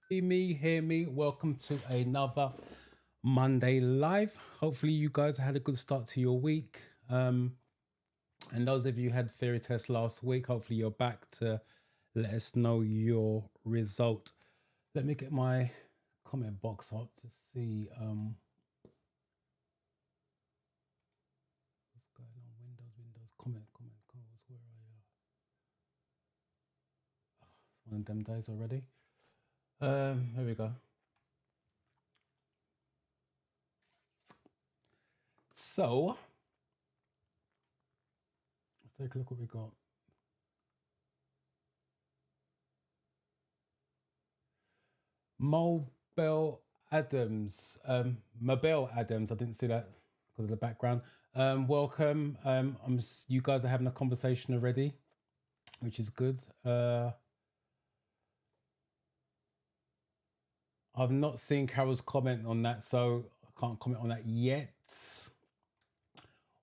See me, hear me. Welcome to another Monday live. Hopefully, you guys had a good start to your week. And those of you who had theory test last week, hopefully you're back to let us know your result. Let me get my comment box up to see what's going on. Windows, comment. Where are you? Oh, it's one of them days already. Here we go. So let's take a look what we got. Mobile Adams, Mabel Adams. I didn't see that because of the background. Welcome. You guys are having a conversation already, which is good. I've not seen Carol's comment on that, so I can't comment on that yet.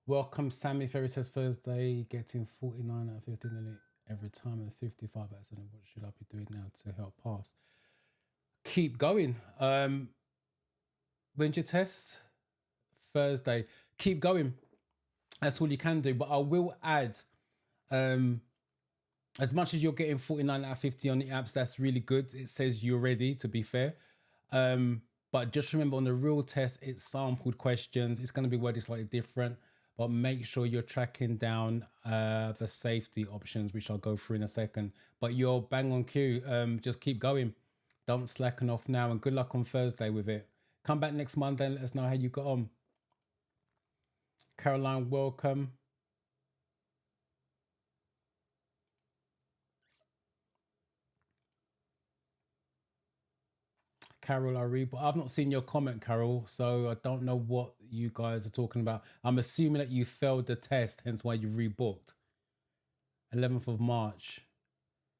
Welcome, Sammy. Fairy Test Thursday, getting 49 out of 50 nearly every time and 55 out of 7. What should I be doing now to help pass? Keep going. When's your test? Thursday. Keep going. That's all you can do. But I will add, as much as you're getting 49 out of 50 on the apps, that's really good. It says you're ready, to be fair. But just remember, on the real test, it's sampled questions. It's going to be worded slightly different. But make sure you're tracking down the safety options, which I'll go through in a second. But you're bang on cue. Just keep going. Don't slacken off now. And good luck on Thursday with it. Come back next Monday and let us know how you got on. Caroline, welcome. Carol, I read, but I've not seen your comment, Carol, so I don't know what you guys are talking about. I'm assuming that you failed the test, hence why you rebooked. 11th of March,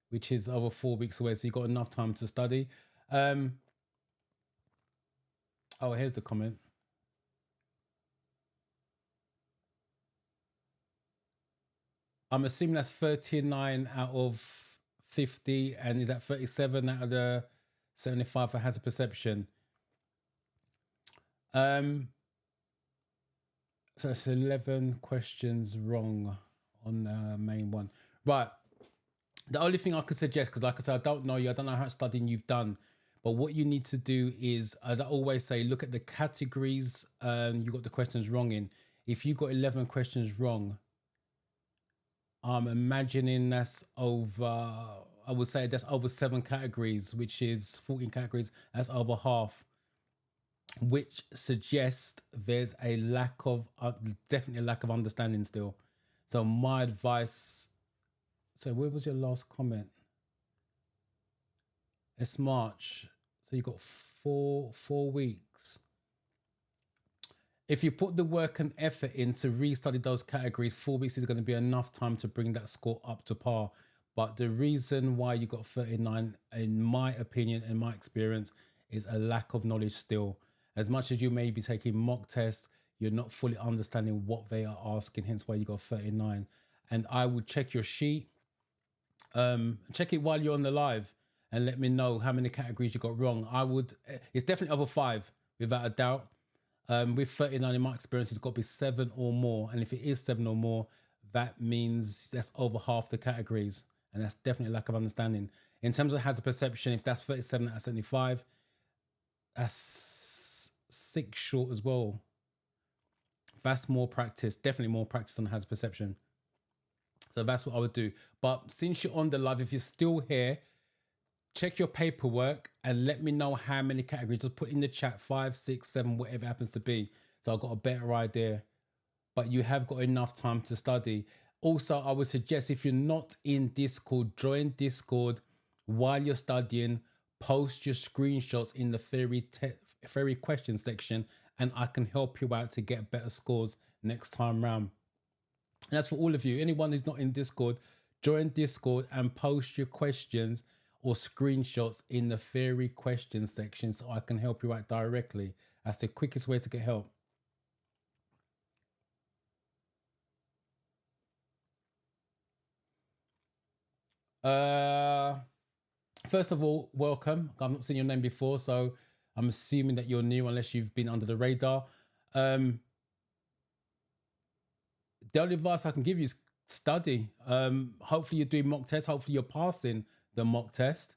which is over 4 weeks away, so you've got enough time to study. Oh, here's the comment. I'm assuming that's 39 out of 50, and is that 37 out of the 75 for hazard perception? So it's 11 questions wrong on the main one. Right. The only thing I could suggest, because like I said, I don't know you, I don't know how much studying you've done, but what you need to do is, as I always say, look at the categories you got the questions wrong in. If you got 11 questions wrong, I'm imagining that's over, I would say that's over 7 categories, which is 14 categories. That's over half, which suggests there's a lack of, definitely a lack of understanding still. So my advice, so where was your last comment? It's March. So you got four weeks. If you put the work and effort in to restudy those categories, 4 weeks is going to be enough time to bring that score up to par. But the reason why you got 39, in my opinion, in my experience, is a lack of knowledge still. As much as you may be taking mock tests, you're not fully understanding what they are asking, hence why you got 39. And I would check your sheet. Check it while you're on the live and let me know how many categories you got wrong. It's definitely over 5, without a doubt. With 39, in my experience, it's got to be 7 or more. And if it is 7 or more, that means that's over half the categories. And that's definitely a lack of understanding. In terms of hazard perception, if that's 37 out of 75, that's 6 short as well. That's more practice, definitely more practice on hazard perception. So that's what I would do. But since you're on the live, if you're still here, check your paperwork and let me know how many categories. Just put in the chat 5, 6, 7, whatever it happens to be. So I've got a better idea. But you have got enough time to study. Also, I would suggest if you're not in Discord, join Discord while you're studying. Post your screenshots in the theory question section, and I can help you out to get better scores next time round. And that's for all of you. Anyone who's not in Discord, join Discord and post your questions or screenshots in the theory question section so I can help you out directly. That's the quickest way to get help. First of all, welcome. I've not seen your name before, so I'm assuming that you're new unless you've been under the radar. The only advice I can give you is study. Hopefully you're doing mock tests. Hopefully you're passing the mock test,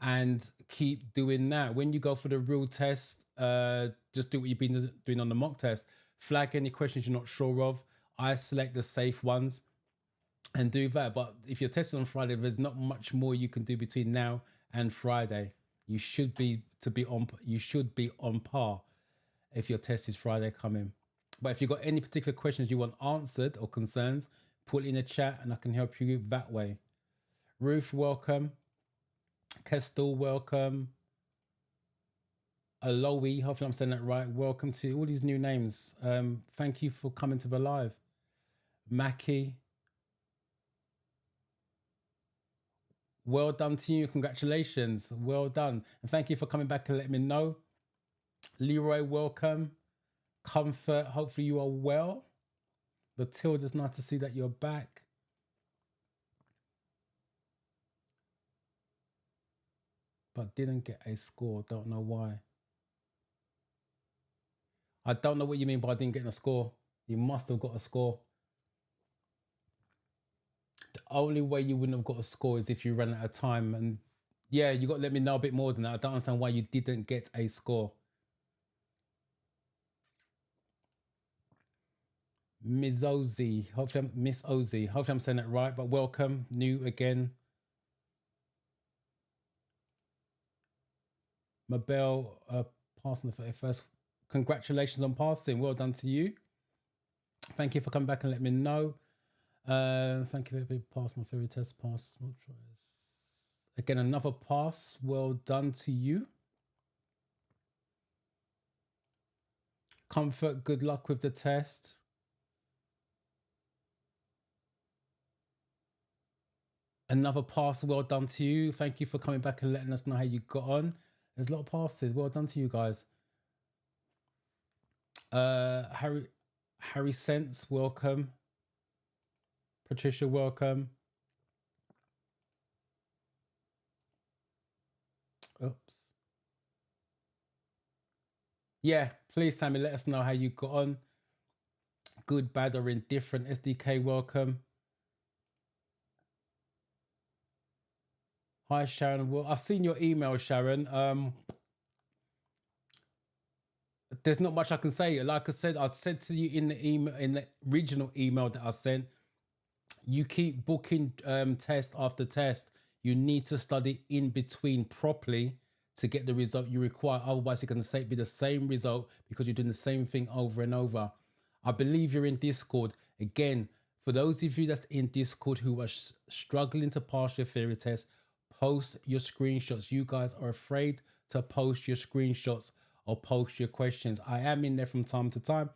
and keep doing that. When you go for the real test, just do what you've been doing on the mock test. Flag any questions you're not sure of. I select the safe ones and do that. But if you're testing on Friday, there's not much more you can do between now and Friday. You should be on par if your test is Friday coming. But if you've got any particular questions you want answered or concerns, put it in the chat and I can help you that way. Ruth, welcome. Kestel, welcome. Aloe, hopefully I'm saying that right. Welcome to all these new names. Thank you for coming to the live. Mackie, well done to you. Congratulations. Well done. And thank you for coming back and letting me know. Leroy, welcome. Comfort, hopefully you are well. Matilda's nice to see that you're back. But didn't get a score. Don't know why. I don't know what you mean by didn't get a score. You must have got a score. The only way you wouldn't have got a score is if you ran out of time. And yeah, you got to let me know a bit more than that. I don't understand why you didn't get a score. Miss Ozzy, hopefully Miss Ozzy, hopefully I'm saying that right, but welcome, new again. Mabel, passing the 31st. Congratulations on passing. Well done to you. Thank you for coming back and letting me know. Thank you for passing my theory test. Pass. Again, another pass. Well done to you. Comfort, good luck with the test. Another pass. Well done to you. Thank you for coming back and letting us know how you got on. There's a lot of passes. Well done to you guys. Harry Sense, welcome. Patricia, welcome. Oops. Yeah, please, Sammy, let us know how you got on. Good, bad, or indifferent. SDK, welcome. Hi, Sharon. Well, I've seen your email, Sharon. There's not much I can say. Like I said, I've said to you in the email, in the original email that I sent, you keep booking test after test. You need to study in between properly to get the result you require. Otherwise, it's going to be the same result because you're doing the same thing over and over. I believe you're in Discord. Again, for those of you that's in Discord who are struggling to pass your theory test, post your screenshots. You guys are afraid to post your screenshots or post your questions. I am in there from time to time.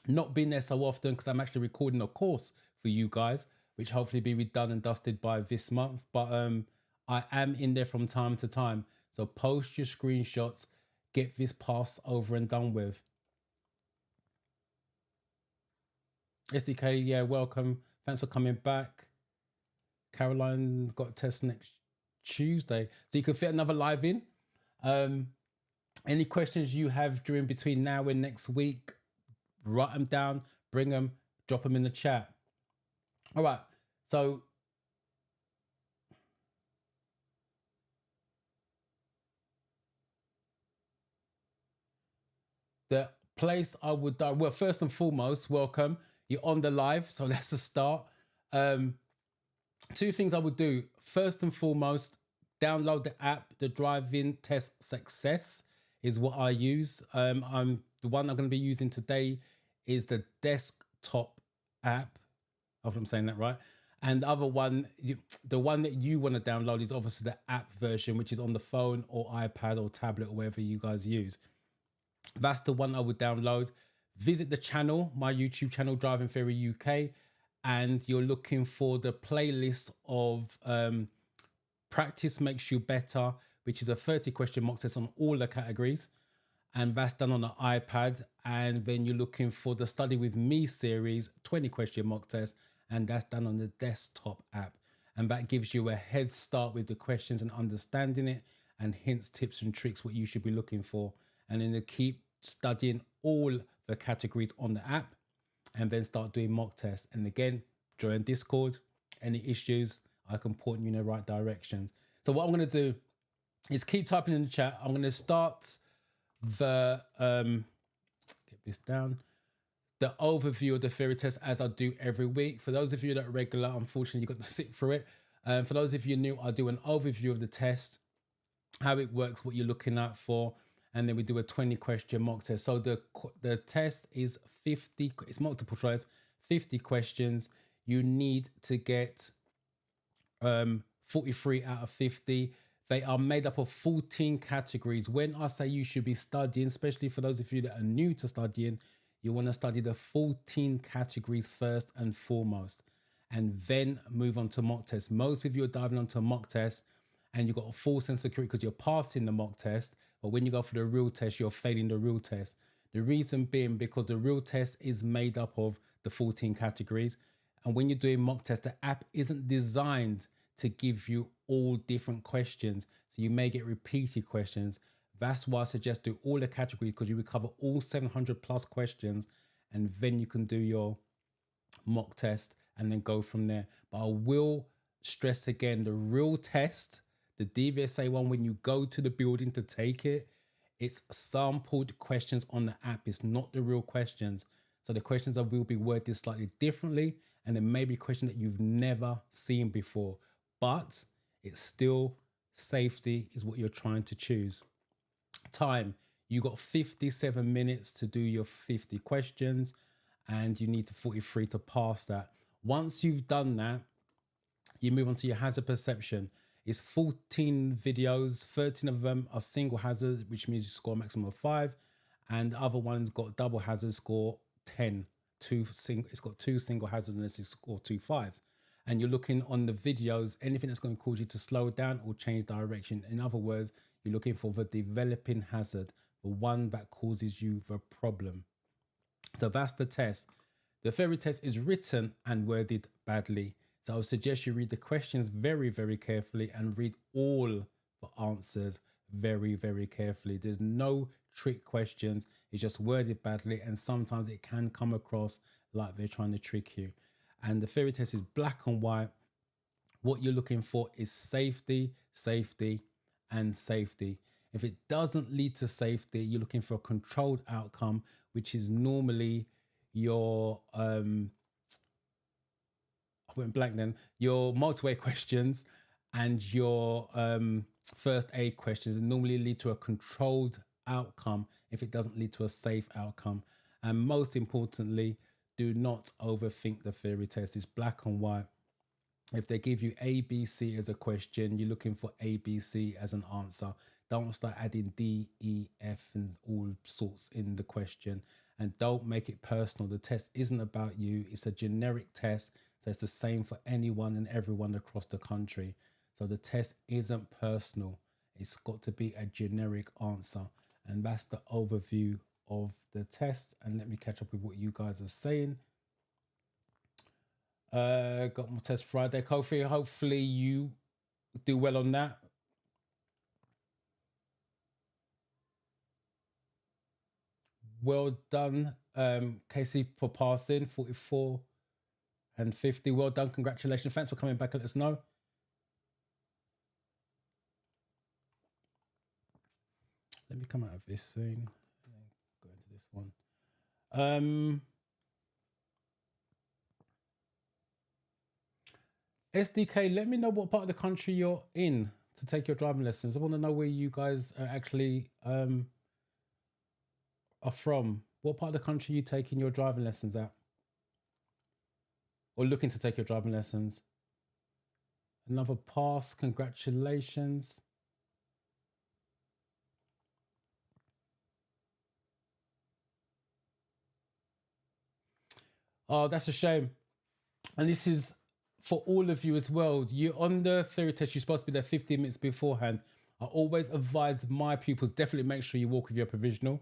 Not been there so often because I'm actually recording a course for you guys, which hopefully be done and dusted by this month. But I am in there from time to time. So post your screenshots, get this pass over and done with. SDK, yeah, welcome. Thanks for coming back. Caroline got a test next Tuesday. So you can fit another live in. Any questions you have between now and next week, write them down, bring them, drop them in the chat. All right. So the place I would, well, first and foremost, welcome. You're on the live, so that's a start. Two things I would do. First and foremost, download the app. The Drive-In Test Success is what I use. The one I'm going to be using today is the desktop app. I hope I'm saying that right. And the other one, the one that you want to download is obviously the app version, which is on the phone or iPad or tablet or whatever you guys use. That's the one I would download. Visit the channel, my YouTube channel, Driving Theory UK, and you're looking for the playlist of Practice Makes You Better, which is a 30-question mock test on all the categories. And that's done on the iPad. And then you're looking for the Study With Me series, 20-question mock test, and that's done on the desktop app. And that gives you a head start with the questions and understanding it, and hints, tips and tricks what you should be looking for. And then to keep studying all the categories on the app, and then start doing mock tests. And again, join Discord. Any issues, I can point you in the right direction. So what I'm going to do is keep typing in the chat. I'm going to start the get this down, the overview of the theory test as I do every week. For those of you that are regular, unfortunately, you've got to sit through it. For those of you new, I'll do an overview of the test, how it works, what you're looking out for, and then we do a 20-question mock test. So the test is 50, it's multiple choice, 50 questions. You need to get 43 out of 50. They are made up of 14 categories. When I say you should be studying, especially for those of you that are new to studying, you want to study the 14 categories first and foremost, and then move on to mock tests. Most of you are diving onto a mock test and you've got a full sense of security because you're passing the mock test, but when you go for the real test, you're failing the real test. The reason being because the real test is made up of the 14 categories, and when you're doing mock test, the app isn't designed to give you all different questions, so you may get repeated questions. That's why I suggest do all the categories, because you will cover all 700 plus questions, and then you can do your mock test and then go from there. But I will stress again, the real test, the DVSA one, when you go to the building to take it, it's sampled questions on the app. It's not the real questions. So the questions will be worded slightly differently, and there may be questions that you've never seen before, but it's still safety is what you're trying to choose. Time, you got 57 minutes to do your 50 questions, and you need to 43 to pass that. Once you've done that, you move on to your hazard perception. It's 14 videos, 13 of them are single hazard, which means you score a maximum of 5, and the other one's got double hazard, score 10. It's got 2 single hazards and it's score 2 5s. And you're looking on the videos, anything that's going to cause you to slow down or change direction. In other words, you're looking for the developing hazard, the one that causes you the problem. So that's the test. The theory test is written and worded badly. So I would suggest you read the questions very, very carefully and read all the answers very, very carefully. There's no trick questions. It's just worded badly, and sometimes it can come across like they're trying to trick you. And the theory test is black and white. What you're looking for is safety, safety, and safety. If it doesn't lead to safety, you're looking for a controlled outcome, which is normally your I went blank then, your multi-way questions and your first aid questions, and normally lead to a controlled outcome if it doesn't lead to a safe outcome. And most importantly, do not overthink the theory test. It's black and white. If they give you A, B, C as a question, you're looking for A, B, C as an answer. Don't start adding D, E, F and all sorts in the question. And don't make it personal. The test isn't about you. It's a generic test. So it's the same for anyone and everyone across the country. So the test isn't personal. It's got to be a generic answer. And that's the overview of the test. And let me catch up with what you guys are saying. Got my test Friday, Kofi. Hopefully you do well on that. Well done, Casey, for passing 44 and 50. Well done. Congratulations. Thanks for coming back and let us know. Let me come out of this soon. Go into this one. SDK, let me know what part of the country you're in to take your driving lessons. I want to know where you guys are actually are from. What part of the country are you taking your driving lessons at? Or looking to take your driving lessons? Another pass. Congratulations. Oh, that's a shame. And this is for all of you as well. You're on the theory test. You're supposed to be there 15 minutes beforehand. I always advise my pupils, definitely make sure you walk with your provisional.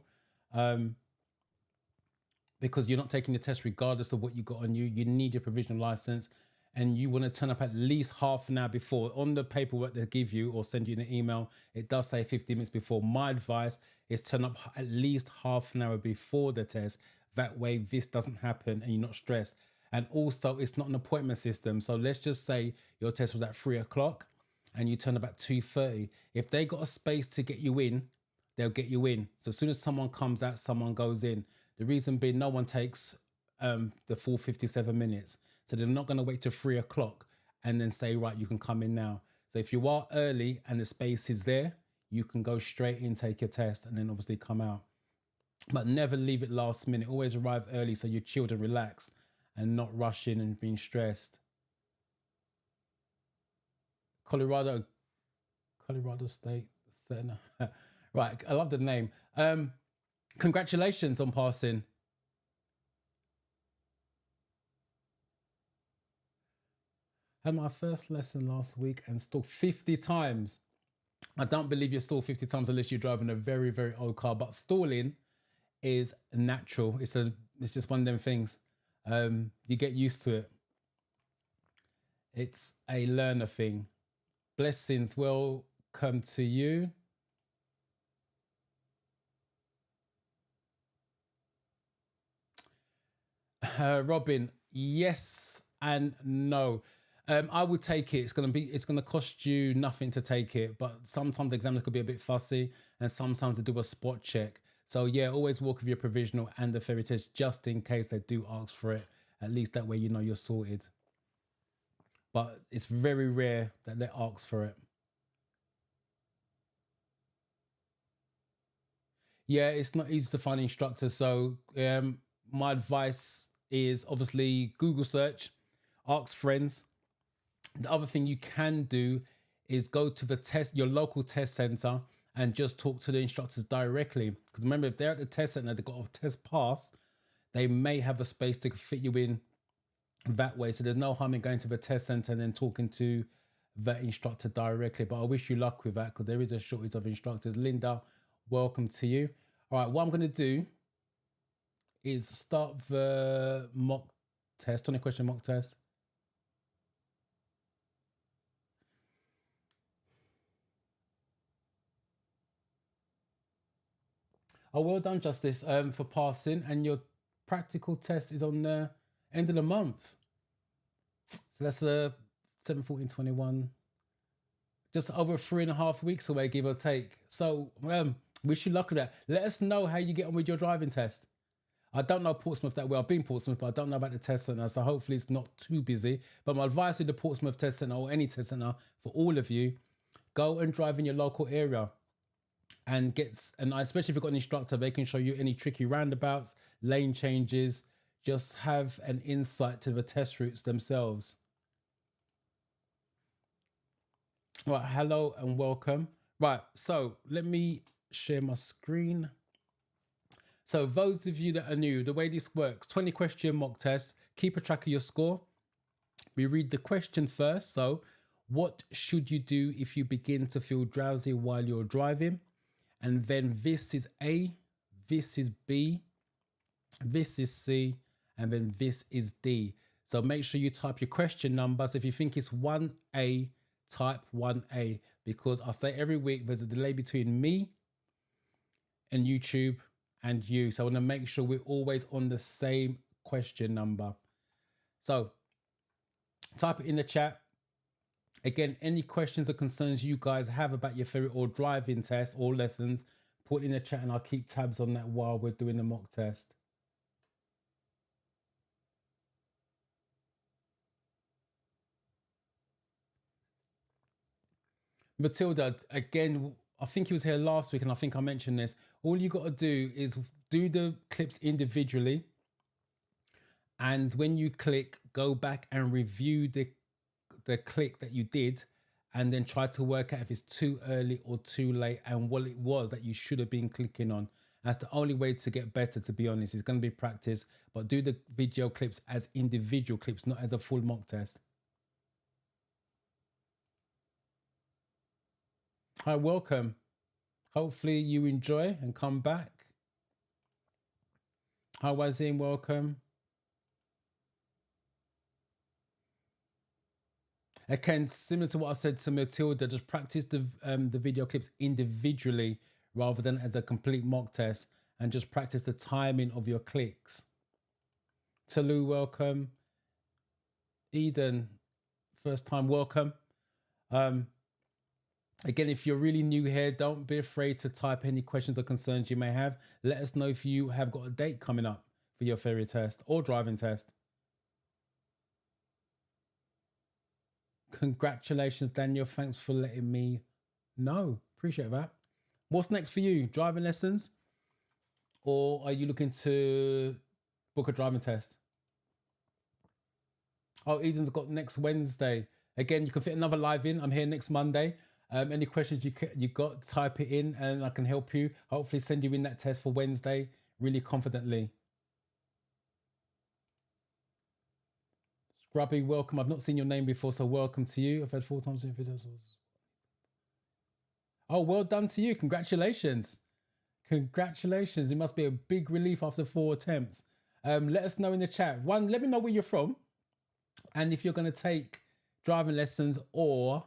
Because you're not taking the test regardless of what you got on you. You need your provisional license. and you want to turn up at least half an hour before. On the paperwork they give you or send you an email, it does say 15 minutes before. My advice is turn up at least half an hour before the test. That way this doesn't happen and you're not stressed. And also, it's not an appointment system. So let's just say your test was at 3 o'clock and you turn up at 2:30. If they got a space to get you in, they'll get you in. So as soon as someone comes out, someone goes in. The reason being, no one takes the full 57 minutes. So they're not going to wait till 3 o'clock and then say, right, you can come in now. So if you are early and the space is there, you can go straight in, take your test, and then obviously come out. But never leave it last minute. Always arrive early so you're chilled and relaxed and not rushing and being stressed. Colorado State Center. Right, I love the name. Congratulations on passing. Had my first lesson last week and stalled 50 times. I don't believe you stall 50 times unless you're driving a very, very old car. But stalling is natural. It's just one of them things. You get used to it. It's a learner thing. Blessings, welcome to you. Robin, yes and no. I would take it. It's gonna cost you nothing to take it, but sometimes the examiner could be a bit fussy, and sometimes they do a spot check. So yeah, always walk with your provisional and the theory test just in case they do ask for it. At least that way you know you're sorted. But it's very rare that they ask for it. Yeah, it's not easy to find instructors. So my advice is obviously Google search, ask friends. The other thing you can do is go to your local test center and just talk to the instructors directly. Because remember, if they're at the test center, they've got a test pass, they may have a space to fit you in that way. So there's no harm in going to the test center and then talking to the instructor directly. But I wish you luck with that because there is a shortage of instructors. Linda, welcome to you. All right, what I'm going to do is start the mock test, 20 question mock test. Oh, well done, Justice, for passing. And your practical test is on the end of the month. So that's 7/14/21. Just over 3.5 weeks away, give or take. So wish you luck with that. Let us know how you get on with your driving test. I don't know Portsmouth that well. I've been Portsmouth, but I don't know about the test centre. So hopefully it's not too busy. But my advice with the Portsmouth test centre or any test centre for all of you, go and drive in your local area. And especially if you've got an instructor, they can show you any tricky roundabouts, lane changes, just have an insight to the test routes themselves. Right, hello and welcome. Right, so let me share my screen. So those of you that are new, the way this works, 20 question mock test, keep a track of your score. We read the question first. So what should you do if you begin to feel drowsy while you're driving? And then this is A, this is B, this is C, and then this is D. So make sure you type your question number. So if you think it's 1A, type 1A, because I say every week there's a delay between me and YouTube and you. So I want to make sure we're always on the same question number. So type it in the chat. Again, any questions or concerns you guys have about your theory or driving test or lessons, put in the chat and I'll keep tabs on that while we're doing the mock test. Matilda, again, I think he was here last week and I think I mentioned this. All you got to do is do the clips individually. And when you click, go back and review the click that you did and then try to work out if it's too early or too late and what it was that you should have been clicking on. That's the only way to get better, to be honest. It's going to be practice, but do the video clips as individual clips, not as a full mock test. Hi, welcome. Hopefully you enjoy and come back. Hi, Wazim, welcome. Again, similar to what I said to Matilda, just practice the video clips individually rather than as a complete mock test, and just practice the timing of your clicks. Talu, welcome. Eden, first time, welcome. Again, if you're really new here, don't be afraid to type any questions or concerns you may have. Let us know if you have got a date coming up for your theory test or driving test. Congratulations, Daniel. Thanks for letting me know. Appreciate that. What's next for you? Driving lessons? Or are you looking to book a driving test? Oh, Eden's got next Wednesday. Again, you can fit another live in. I'm here next Monday. Any questions you got, type it in and I can help you. Hopefully send you in that test for Wednesday really confidently. Scrubby, welcome. I've not seen your name before, so welcome to you. I've had 4 times in videos. Oh, well done to you. Congratulations. Congratulations. It must be a big relief after 4 attempts. Let us know in the chat. One, let me know where you're from and if you're going to take driving lessons or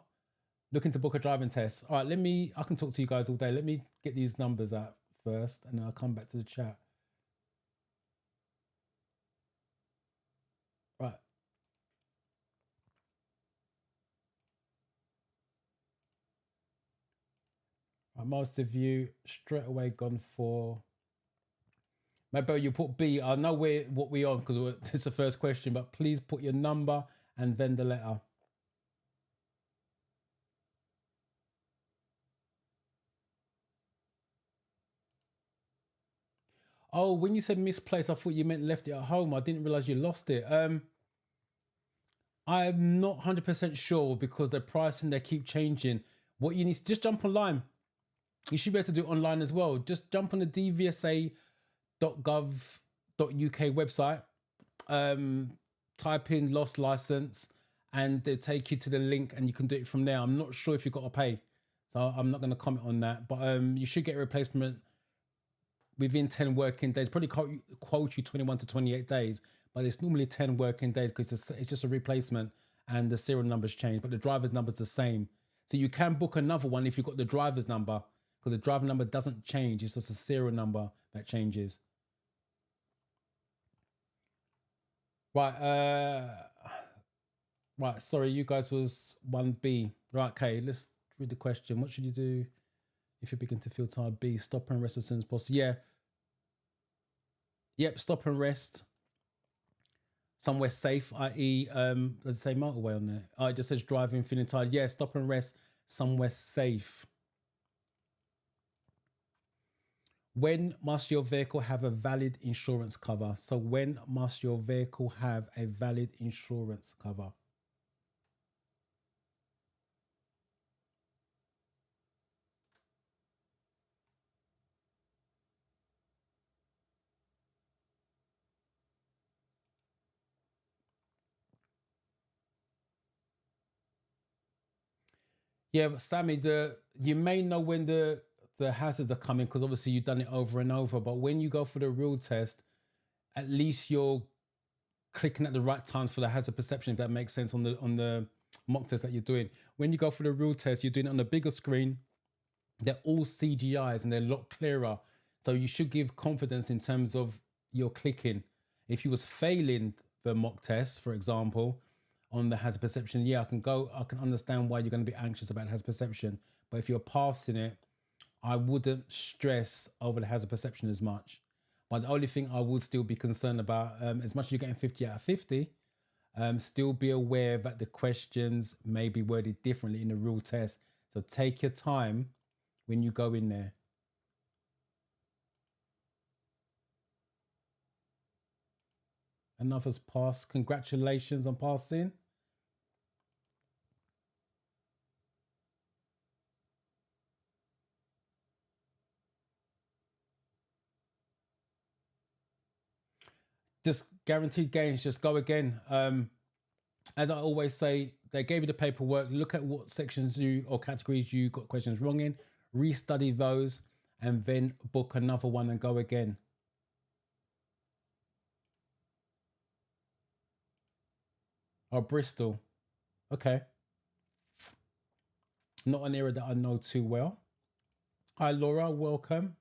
looking to book a driving test. All right, I can talk to you guys all day. Let me get these numbers out first and then I'll come back to the chat. Right. Most of you straight away gone for... Maybe you put B. I know what we're on because it's the first question, but please put your number and then the letter. Oh, when you said misplaced, I thought you meant left it at home. I didn't realize you lost it. I'm not 100% sure because the pricing, they keep changing. What you need to just jump online. You should be able to do it online as well. Just jump on the DVSA.gov.uk website, type in lost license, and they take you to the link and you can do it from there. I'm not sure if you've got to pay, so I'm not going to comment on that. But you should get a replacement within 10 working days. Probably quote you 21 to 28 days, but it's normally 10 working days because it's just a replacement and the serial numbers change, but the driver's number's the same. So you can book another one if you've got the driver's number, because the driver number doesn't change. It's just a serial number that changes. Right. Right. Sorry, you guys was 1B. Right. Okay. Let's read the question. What should you do if you're beginning to feel tired? B, stop and rest as soon as possible. Yeah. Yep. Stop and rest somewhere safe, i.e., does it say motorway on there? Oh, it just says driving, feeling tired. Yeah. Stop and rest somewhere safe. When must your vehicle have a valid insurance cover? So when must your vehicle have a valid insurance cover? Yeah, but Sammy, you may know when the hazards are coming because obviously you've done it over and over. But when you go for the real test, at least you're clicking at the right times for the hazard perception, if that makes sense, on the mock test that you're doing. When you go for the real test, you're doing it on a bigger screen. They're all CGIs and they're a lot clearer. So you should give confidence in terms of your clicking. If you was failing the mock test, for example, on the hazard perception, yeah, I can understand why you're going to be anxious about hazard perception. But if you're passing it, I wouldn't stress over the hazard perception as much. But the only thing I would still be concerned about, as much as you're getting 50 out of 50, still be aware that the questions may be worded differently in the real test. So take your time when you go in there. Another's passed. Congratulations on passing. Just guaranteed gains, just go again. As I always say, they gave you the paperwork. Look at what sections or categories you got questions wrong in, restudy those, and then book another one and go again. Oh, Bristol. Okay. Not an area that I know too well. Hi, Laura. Welcome.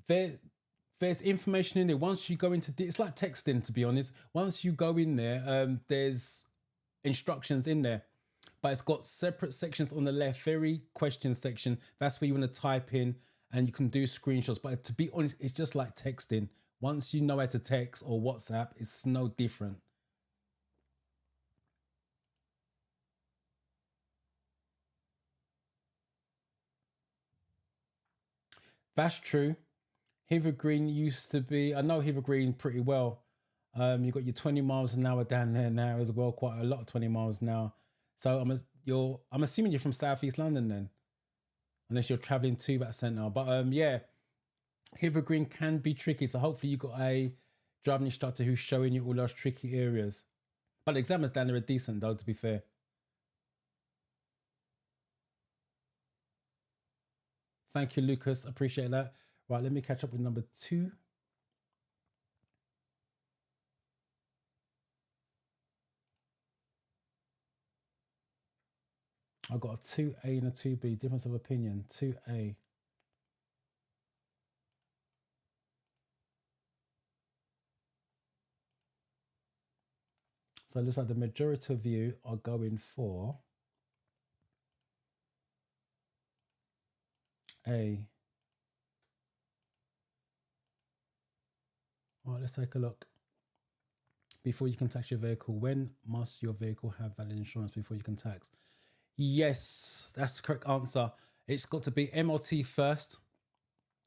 There's information in there. Once you go into, it's like texting, to be honest. Once you go in there, there's instructions in there, but it's got separate sections on the left. Very question section. That's where you want to type in, and you can do screenshots. But to be honest, it's just like texting. Once you know how to text or WhatsApp, it's no different. That's true. Heather Green used to be, I know Heather Green pretty well. You've got your 20 miles an hour down there now as well, quite a lot of 20 miles an hour. So I'm assuming you're from Southeast London then, unless you're traveling to that centre. But yeah, Heather Green can be tricky. So hopefully you got a driving instructor who's showing you all those tricky areas. But the examiners down there are decent though, to be fair. Thank you, Lucas. Appreciate that. Right, let me catch up with number 2. I've got a 2A and a 2B. Difference of opinion. 2A. So it looks like the majority of you are going for A. All right, let's take a look. Before you can tax your vehicle, when must your vehicle have valid insurance before you can tax? Yes, that's the correct answer. It's got to be MLT first.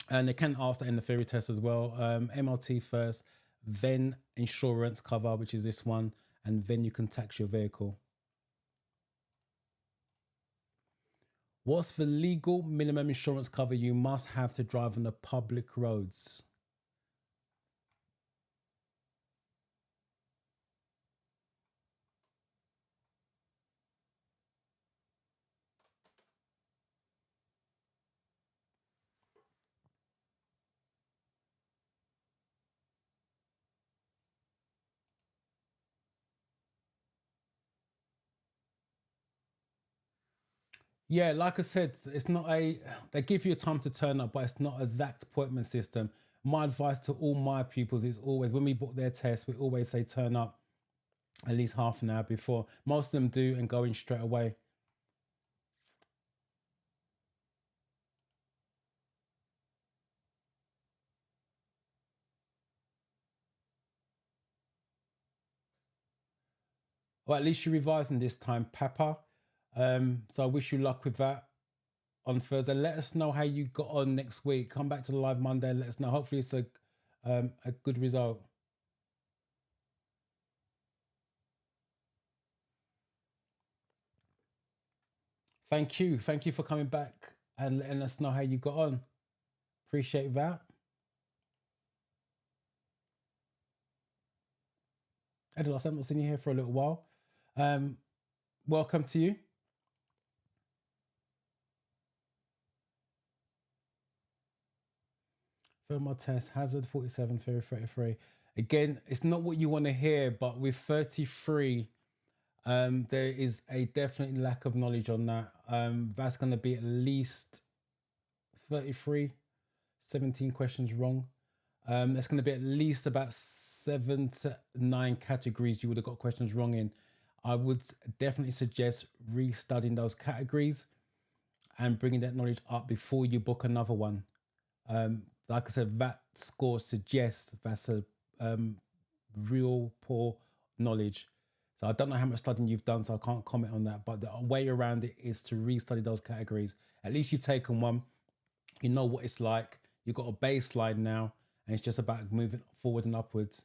And they can ask that in the theory test as well. MLT first, then insurance cover, which is this one, and then you can tax your vehicle. What's the legal minimum insurance cover you must have to drive on the public roads? Yeah, like I said, it's not they give you a time to turn up, but it's not a exact appointment system. My advice to all my pupils is always, when we book their test, we always say turn up at least half an hour before. Most of them do and go in straight away. Or at least you're revising this time, Papa. So I wish you luck with that on Thursday. Let us know how you got on next week. Come back to the live Monday and let us know. Hopefully it's a good result. Thank you. Thank you for coming back and letting us know how you got on. Appreciate that. Edilas, I haven't seen you here for a little while. Welcome to you. Thermal test, hazard 47, theory 33. Again, it's not what you want to hear, but with 33, there is a definite lack of knowledge on that. That's going to be at least 33, 17 questions wrong. It's going to be at least about 7 to 9 categories you would have got questions wrong in. I would definitely suggest restudying those categories and bringing that knowledge up before you book another one. Like I said, that score suggests that's a real poor knowledge. So I don't know how much studying you've done, so I can't comment on that. But the way around it is to restudy those categories. At least you've taken one. You know what it's like. You've got a baseline now, and it's just about moving forward and upwards.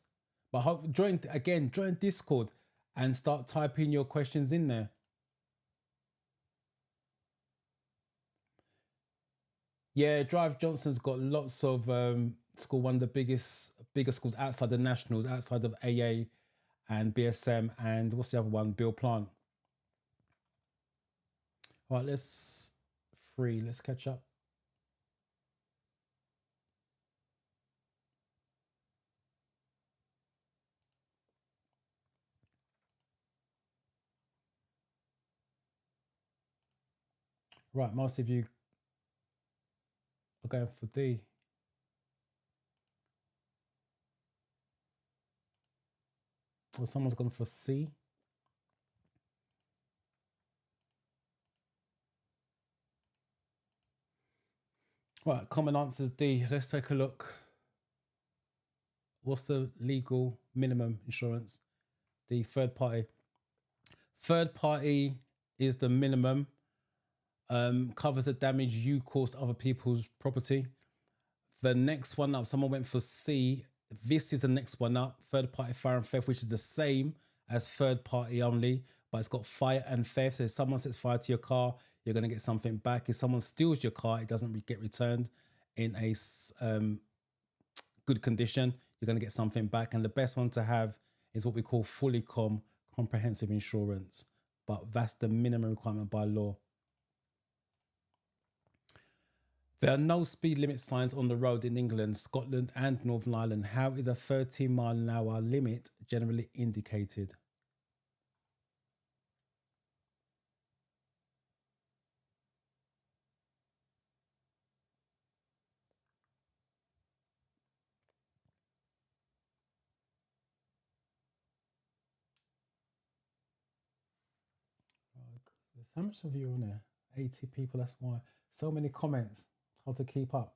But join Discord and start typing your questions in there. Yeah, Drive Johnson's got lots of school, one of the bigger schools outside the nationals, outside of AA and BSM, and what's the other one? Bill Plant. All right, let's catch up. Right, most of you are going for D. Or someone's gone for C. Right, common answers D. Let's take a look. What's the legal minimum insurance? The third party. Third party is the minimum. Covers the damage you caused to other people's property. The next one up, someone went for C. This is the next one up. Third party fire and theft, which is the same as third party only, but it's got fire and theft. So if someone sets fire to your car, you're going to get something back. If someone steals your car, it doesn't get returned in a good condition, you're going to get something back. And the best one to have is what we call fully comprehensive insurance, but that's the minimum requirement by law. There are no speed limit signs on the road in England, Scotland and Northern Ireland. How is a 30-mile-an-hour limit generally indicated? There's how much of you on there? 80 people, that's why. So many comments, hard to keep up.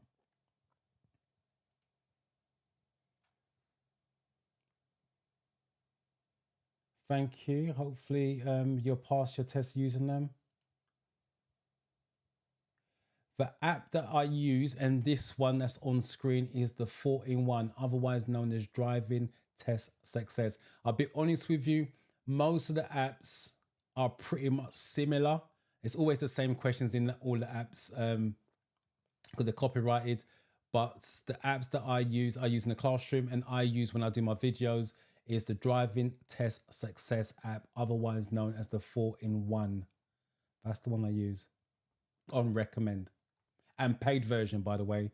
Thank you. Hopefully you'll pass your test using them. The app that I use, and this one that's on screen, is the 4-in-1, otherwise known as Driving Test Success. I'll be honest with you, most of the apps are pretty much similar. It's always the same questions in all the apps because they're copyrighted. But the apps that I use in the classroom and I use when I do my videos is the Driving Test Success app, otherwise known as the 4-in-1. That's the one I use on recommend. And paid version, by the way.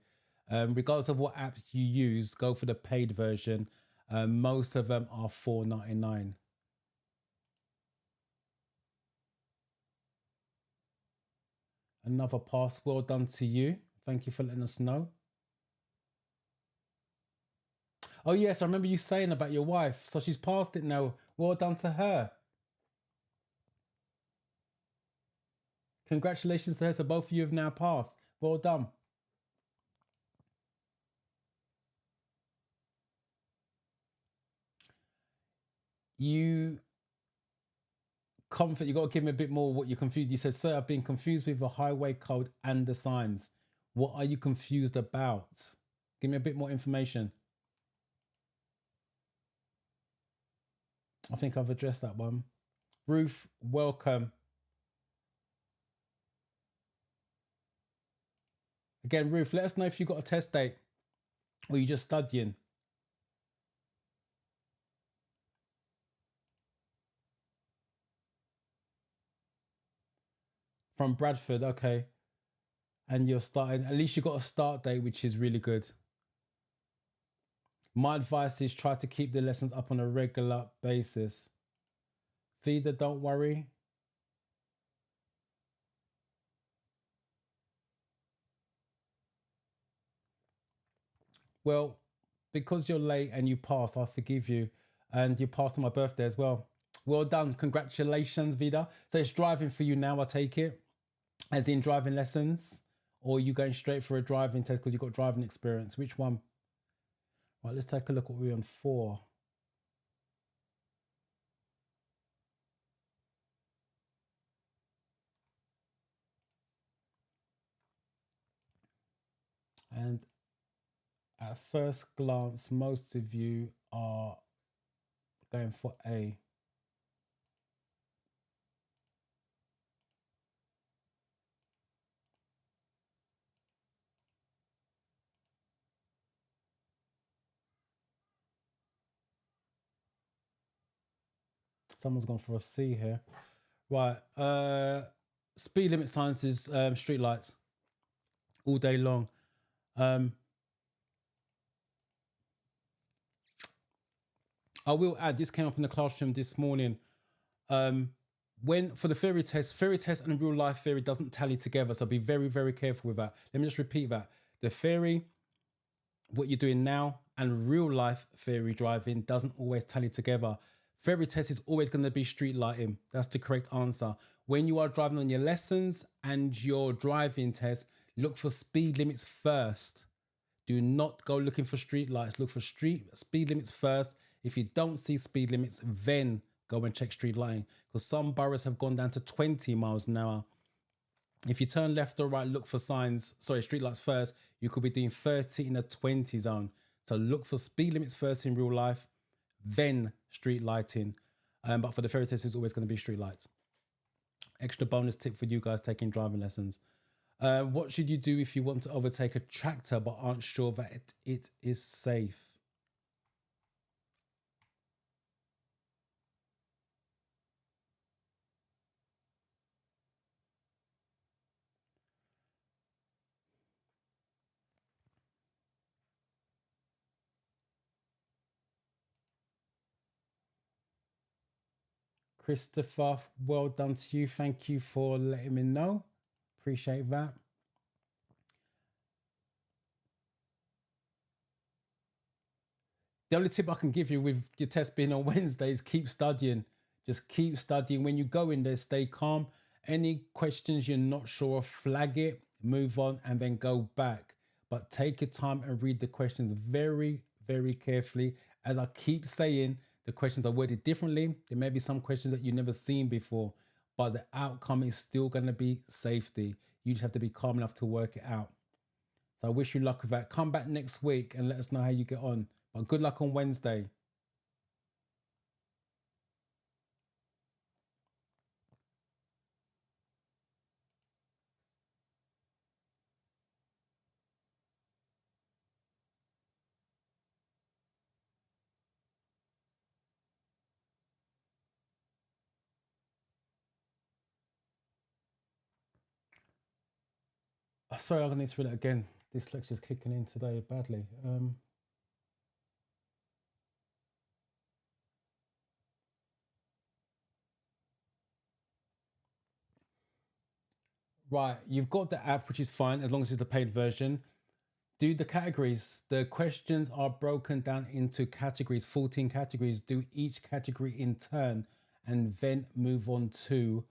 Regardless of what apps you use, go for the paid version. Most of them are $4.99. Another pass. Well done to you. Thank you for letting us know. Oh, yes, I remember you saying about your wife. So she's passed it now. Well done to her. Congratulations to her. So both of you have now passed. Well done. You got to give me a bit more what you're confused. You said, sir, I've been confused with the highway code and the signs. What are you confused about? Give me a bit more information. I think I've addressed that one. Ruth, welcome. Again, Ruth, let us know if you got a test date or you're just studying. From Bradford, okay. And you're starting, at least you got a start date, which is really good. My advice is try to keep the lessons up on a regular basis. Vida, don't worry. Well, because you're late and you passed, I forgive you. And you passed on my birthday as well. Well done. Congratulations, Vida. So it's driving for you now, I take it. As in driving lessons? Or are you going straight for a driving test because you've got driving experience? Which one? Right, let's take a look what we're on 4. And at first glance, most of you are going for A. Someone's gone for a C here. Right. Speed limit signs is street lights all day long. I will add, this came up in the classroom this morning. when for the theory test and real life theory doesn't tally together. So be very, very careful with that. Let me just repeat that. The theory, what you're doing now, and real life theory driving doesn't always tally together. Theory test is always going to be street lighting. That's the correct answer. When you are driving on your lessons and your driving test, look for speed limits first. Do not go looking for street lights. Look for speed limits first. If you don't see speed limits, then go and check street lighting, because some boroughs have gone down to 20 miles an hour. If you turn left or right, look for street lights first, you could be doing 30 in a 20 zone. So look for speed limits first in real life, then street lighting. But for the theory test, it's always going to be street lights. Extra bonus tip for you guys taking driving lessons. What should you do if you want to overtake a tractor but aren't sure that it is safe? Christopher, well done to you. Thank you for letting me know. Appreciate that. The only tip I can give you with your test being on Wednesday is keep studying. Just keep studying. When you go in there, stay calm. Any questions you're not sure of, flag it, move on, and then go back. But take your time and read the questions very, very carefully. As I keep saying, the questions are worded differently. There may be some questions that you've never seen before, but the outcome is still going to be safety. You just have to be calm enough to work it out. So I wish you luck with that. Come back next week and let us know how you get on. But good luck on Wednesday. Sorry, I'm going to need to read it again. Dyslexia's kicking in today badly. Right, you've got the app, which is fine as long as it's the paid version. Do the categories. The questions are broken down into categories, 14 categories. Do each category in turn and then move on to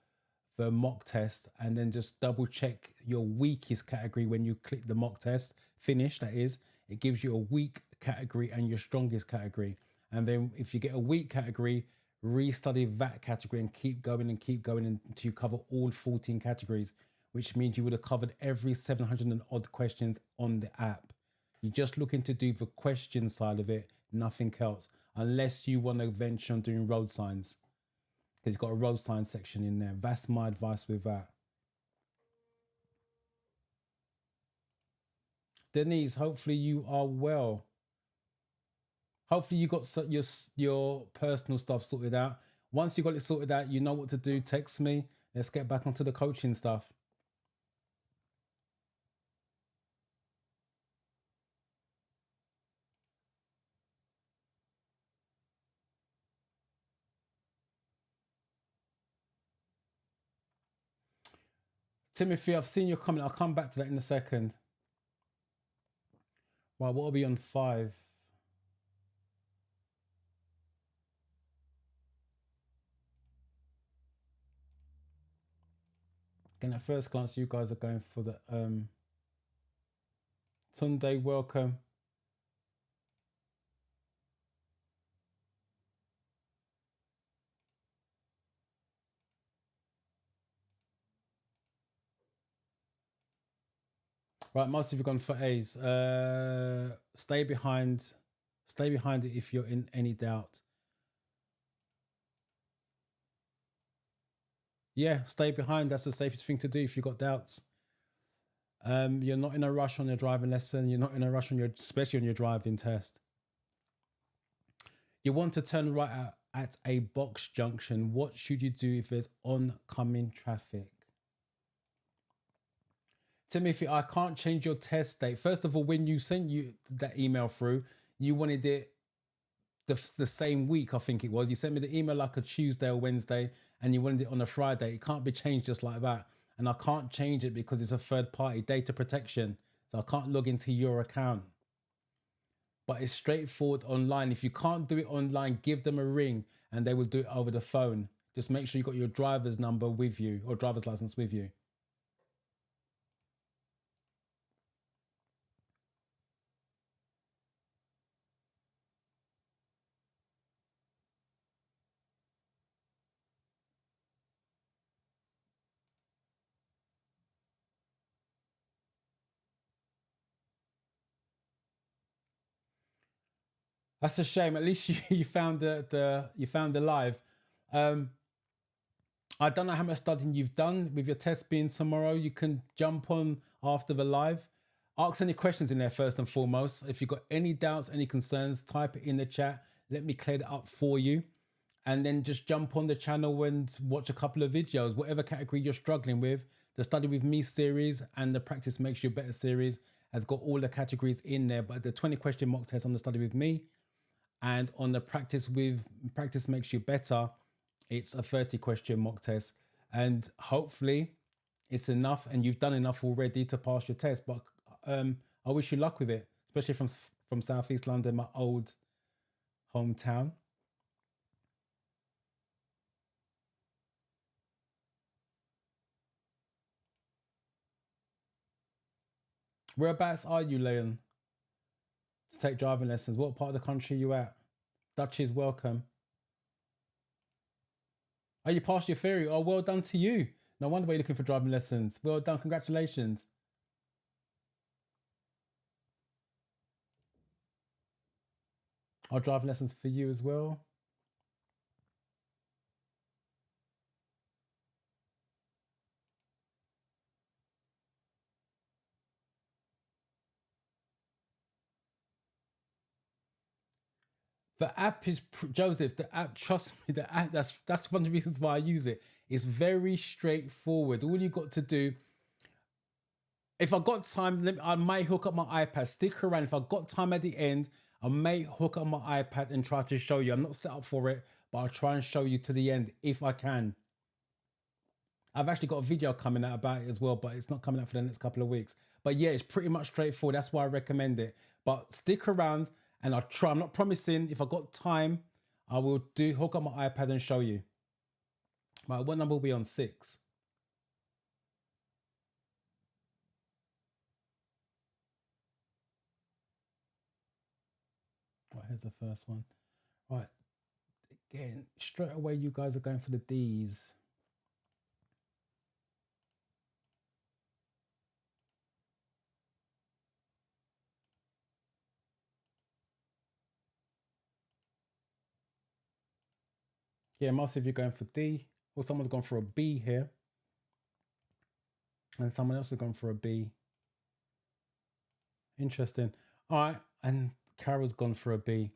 the mock test, and then just double check your weakest category when you click the mock test. Finish, that is. It gives you a weak category and your strongest category. And then if you get a weak category, restudy that category and keep going until you cover all 14 categories, which means you would have covered every 700 and odd questions on the app. You're just looking to do the question side of it, nothing else, unless you want to venture on doing road signs, because you've got a road sign section in there. That's my advice with that. Denise, hopefully you are well. Hopefully you got your personal stuff sorted out. Once you got it sorted out, you know what to do. Text me. Let's get back onto the coaching stuff. Timothy, I've seen your comment. I'll come back to that in a second. Right, what are we on 5? Again, at first glance, you guys are going for the Tunde, welcome. Right, most of you gone for A's. Stay behind it if you're in any doubt. Yeah, stay behind. That's the safest thing to do if you've got doubts. You're not in a rush on your driving lesson. You're not in a rush on especially on your driving test. You want to turn right at a box junction. What should you do if there's oncoming traffic? Timothy, I can't change your test date. First of all, when you sent that email through, you wanted it the same week, I think it was. You sent me the email like a Tuesday or Wednesday, and you wanted it on a Friday. It can't be changed just like that. And I can't change it because it's a third party data protection. So I can't log into your account. But it's straightforward online. If you can't do it online, give them a ring and they will do it over the phone. Just make sure you got your driver's number with you or driver's license with you. That's a shame. At least you found the live. I don't know how much studying you've done with your test being tomorrow. You can jump on after the live. Ask any questions in there first and foremost. If you've got any doubts, any concerns, type it in the chat. Let me clear that up for you. And then just jump on the channel and watch a couple of videos, whatever category you're struggling with. The Study With Me series and the Practice Makes You Better series has got all the categories in there. But the 20 question mock test on the Study With Me and on the Practice Makes You Better, it's a 30 question mock test. And hopefully it's enough and you've done enough already to pass your test. But I wish you luck with it, especially from Southeast London, my old hometown. Whereabouts are you, Leon, to take driving lessons? What part of the country are you at? Dutch is welcome. Oh, you passed your theory. Oh, well done to you. No wonder why you're looking for driving lessons. Well done. Congratulations. I'll drive lessons for you as well. The app is, Joseph, the app, trust me, the app, that's one of the reasons why I use it. It's very straightforward. All you got to do, if I got time, I might hook up my iPad. Stick around. If I got time at the end, I may hook up my iPad and try to show you. I'm not set up for it, but I'll try and show you to the end if I can. I've actually got a video coming out about it as well, but it's not coming out for the next couple of weeks. But yeah, it's pretty much straightforward. That's why I recommend it. But stick around and I'll try. I'm not promising. If I got time, I will hook up my iPad and show you. Right, what number will be on 6? Right, here's the first one. Right, again, straight away, you guys are going for the D's. Yeah, most of you are going for D, or someone's gone for a B here, and someone else has gone for a B. Interesting. All right, and Carol's gone for a B.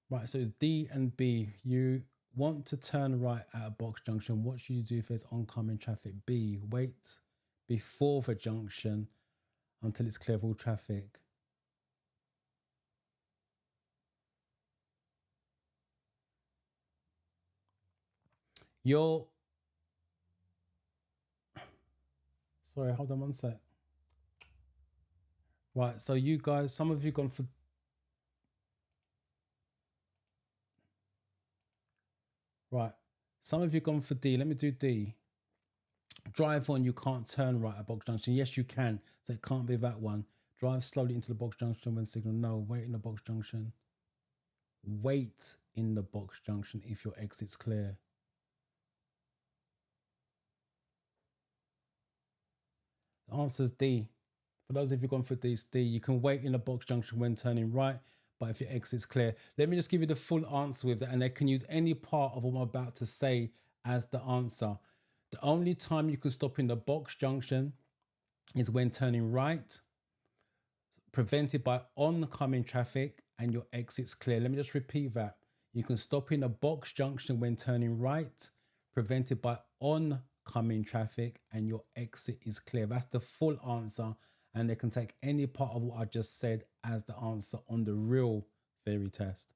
Right, so it's D and B. You want to turn right at a box junction. What should you do if there's oncoming traffic? B, wait before the junction until it's clear of all traffic. Sorry, hold on one sec. Right, so you guys, some of you gone for... Right, some of you gone for D. Let me do D. Drive on, you can't turn right at box junction. Yes, you can. So it can't be that one. Drive slowly into the box junction when signal. No, wait in the box junction. Wait in the box junction if your exit's clear. The answer's D. For those of you gone for D, it's D. You can wait in the box junction when turning right, but if your exit's clear. Let me just give you the full answer with that, and they can use any part of what I'm about to say as the answer. The only time you can stop in the box junction is when turning right, prevented by oncoming traffic, and your exit's clear. Let me just repeat that. You can stop in a box junction when turning right, prevented by oncoming traffic, and your exit is clear. That's the full answer, and they can take any part of what I just said as the answer on the real Theory Test.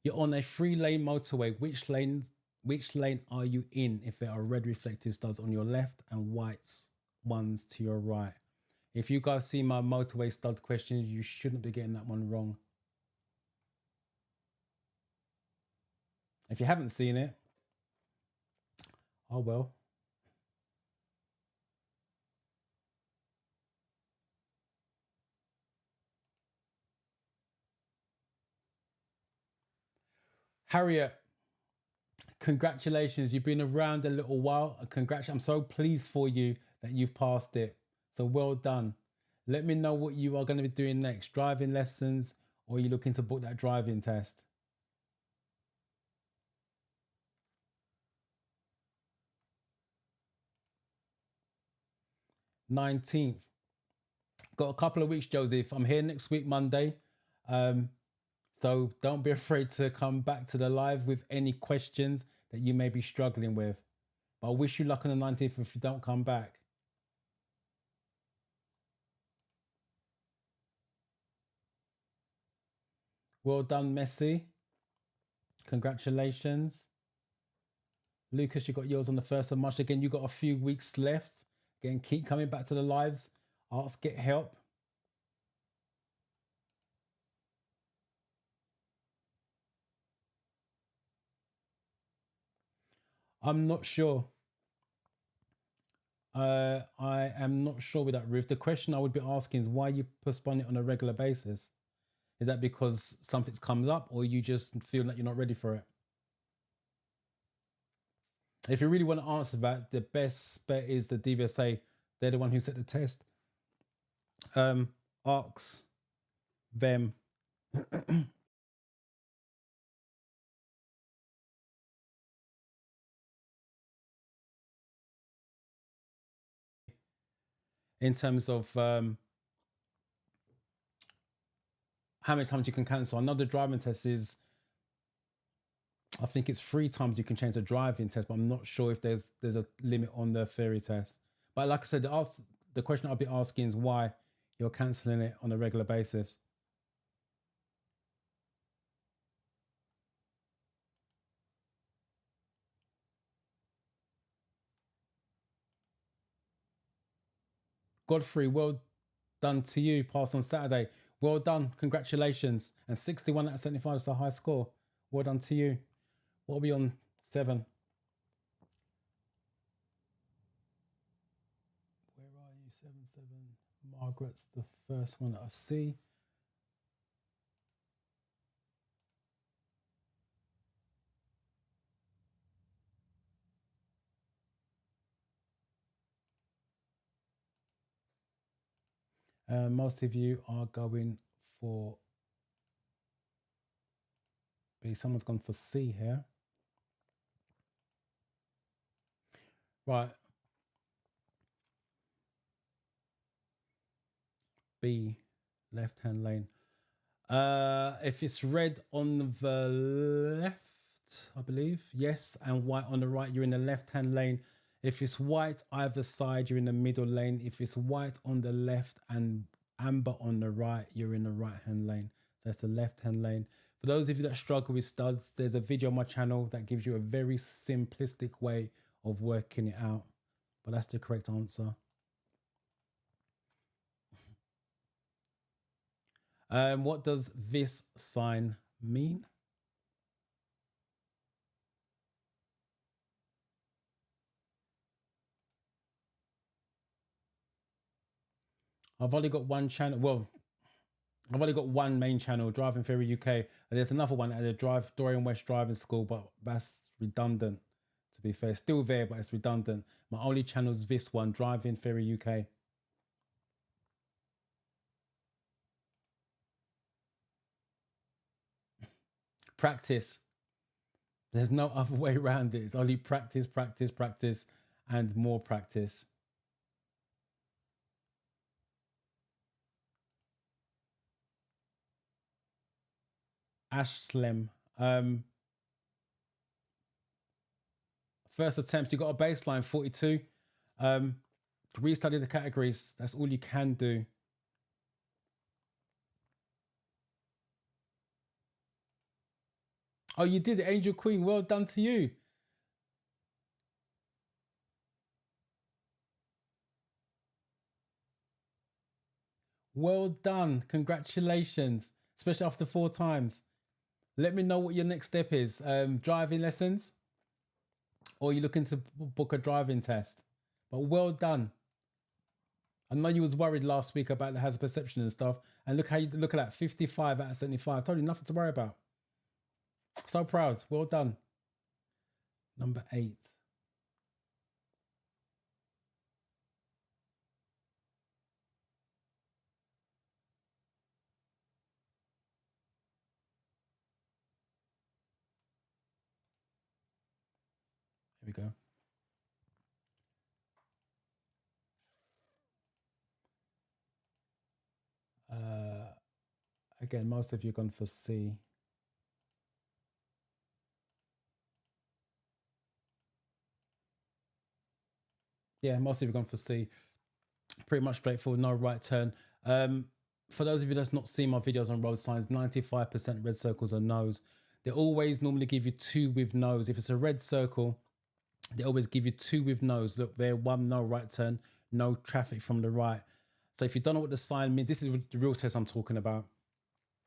You're on a 3-lane motorway. Which lane are you in if there are red reflective studs on your left and white ones to your right? If you guys see my motorway stud questions, you shouldn't be getting that one wrong. If you haven't seen it, oh well. Harriet, congratulations. You've been around a little while. Congratulations. I'm so pleased for you that you've passed it. So well done. Let me know what you are going to be doing next. Driving lessons, or are you looking to book that driving test? $19th. Got a couple of weeks, Joseph. I'm here next week, Monday. So don't be afraid to come back to the live with any questions that you may be struggling with. But I wish you luck on the 19th if you don't come back. Well done, Messi. Congratulations. Lucas, you got yours on the 1st of March. Again, you got a few weeks left. Again, keep coming back to the lives. Ask, get help. I'm not sure. I am not sure with that, Ruth. The question I would be asking is why you postpone it on a regular basis. Is that because something's come up, or you just feel that you're not ready for it? If you really want to answer that, the best bet is the DVSA. They're the one who set the test. Ask them. In terms of how many times you can cancel. I know the driving test is, I think it's 3 times you can change the driving test, but I'm not sure if there's a limit on the theory test. But like I said, the question I'll be asking is why you're cancelling it on a regular basis. Godfrey, well done to you. Pass on Saturday. Well done. Congratulations. And 61 out of 75 is a high score. Well done to you. What will be on 7? Where are you? 7. Margaret's the first one that I see. Most of you are going for B. Someone's gone for C here. Right. B, left-hand lane. If it's red on the left, I believe, yes, and white on the right, you're in the left-hand lane. If it's white either side, you're in the middle lane. If it's white on the left and amber on the right, you're in the right-hand lane. So that's the left-hand lane. For those of you that struggle with studs, there's a video on my channel that gives you a very simplistic way of working it out. But that's the correct answer. What does this sign mean? I've only got one channel. Well, I've only got one main channel, Driving Theory UK. And there's another one at the Dorian West Driving School, but that's redundant, to be fair. Still there, but it's redundant. My only channel is this one, Driving Theory UK. Practice. There's no other way around it. It's only practice, practice, practice, and more practice. Ashlem. First attempt, you got a baseline 42. Restudy the categories. That's all you can do. Oh, you did it, Angel Queen. Well done to you. Well done. Congratulations. Especially after 4 times. Let me know what your next step is. Driving lessons? Or you're looking to book a driving test? But well done. I know you was worried last week about the hazard perception and stuff. And look how you look at that, 55 out of 75. I told you nothing to worry about. So proud. Well done. Number 8. Here we go. Again, most of you gone for C. Yeah, most of you gone for C. Pretty much straightforward, no right turn. For those of you that's not seen my videos on road signs, 95% red circles are no's. They always normally give you 2 with no's. If it's a red circle, they always give you 2 with no's. Look there, 1 no right turn, no traffic from the right. So if you don't know what the sign means, this is the real test I'm talking about.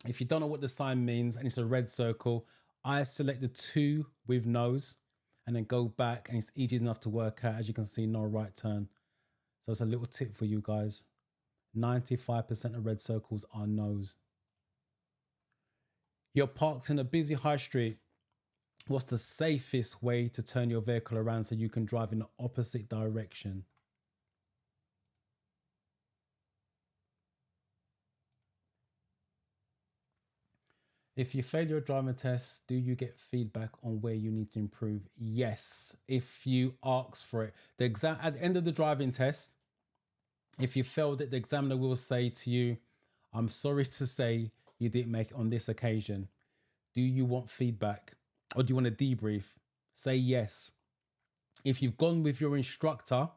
If you don't know what the sign means and it's a red circle, I select the 2 with no's and then go back, and it's easy enough to work out. As you can see, no right turn. So it's a little tip for you guys. 95% of red circles are no's. You're parked in a busy high street. What's the safest way to turn your vehicle around so you can drive in the opposite direction? If you fail your driving test, do you get feedback on where you need to improve? Yes, if you ask for it. The exam at the end of the driving test, if you failed it, the examiner will say to you, I'm sorry to say you didn't make it on this occasion. Do you want feedback or do you want a debrief? Say yes. If you've gone with your instructor,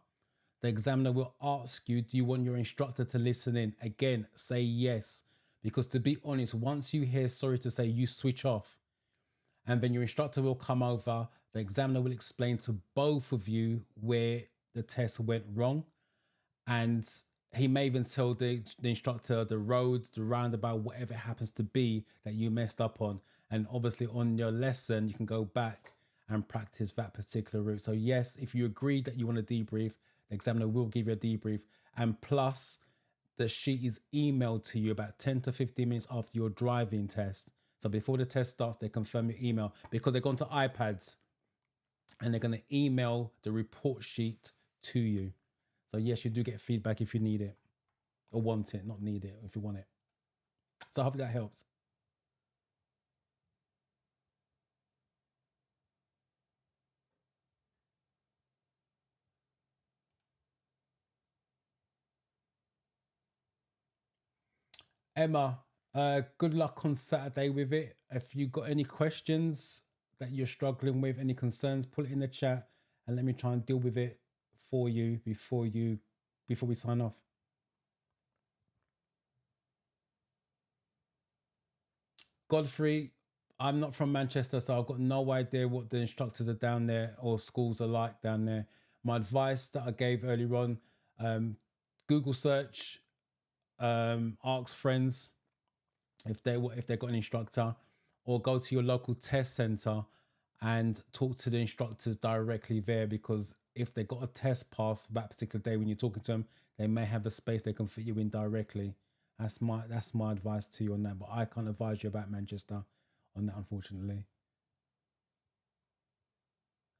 the examiner will ask you, do you want your instructor to listen in? Again, say yes. Because to be honest, once you hear sorry to say, you switch off. And then your instructor will come over. The examiner will explain to both of you where the test went wrong. And he may even tell the instructor the road, the roundabout, whatever it happens to be that you messed up on. And obviously on your lesson, you can go back and practice that particular route. So yes, if you agree that you want a debrief, the examiner will give you a debrief. And plus, the sheet is emailed to you about 10 to 15 minutes after your driving test. So before the test starts, they confirm your email because they're going to iPads and they're going to email the report sheet to you. So yes, you do get feedback if you need it or want it, not need it, if you want it. So hopefully that helps. Emma, good luck on Saturday with it. If you got any questions that you're struggling with, any concerns, put it in the chat and let me try and deal with it for you before we sign off. Godfrey, I'm not from Manchester, so I've got no idea what the instructors are down there or schools are like down there. My advice that I gave earlier on, Google search, ask friends if they've got an instructor, or go to your local test center and talk to the instructors directly there, because if they got a test pass that particular day when you're talking to them, they may have a space they can fit you in directly. That's my advice to you on that, but I can't advise you about Manchester on that, unfortunately.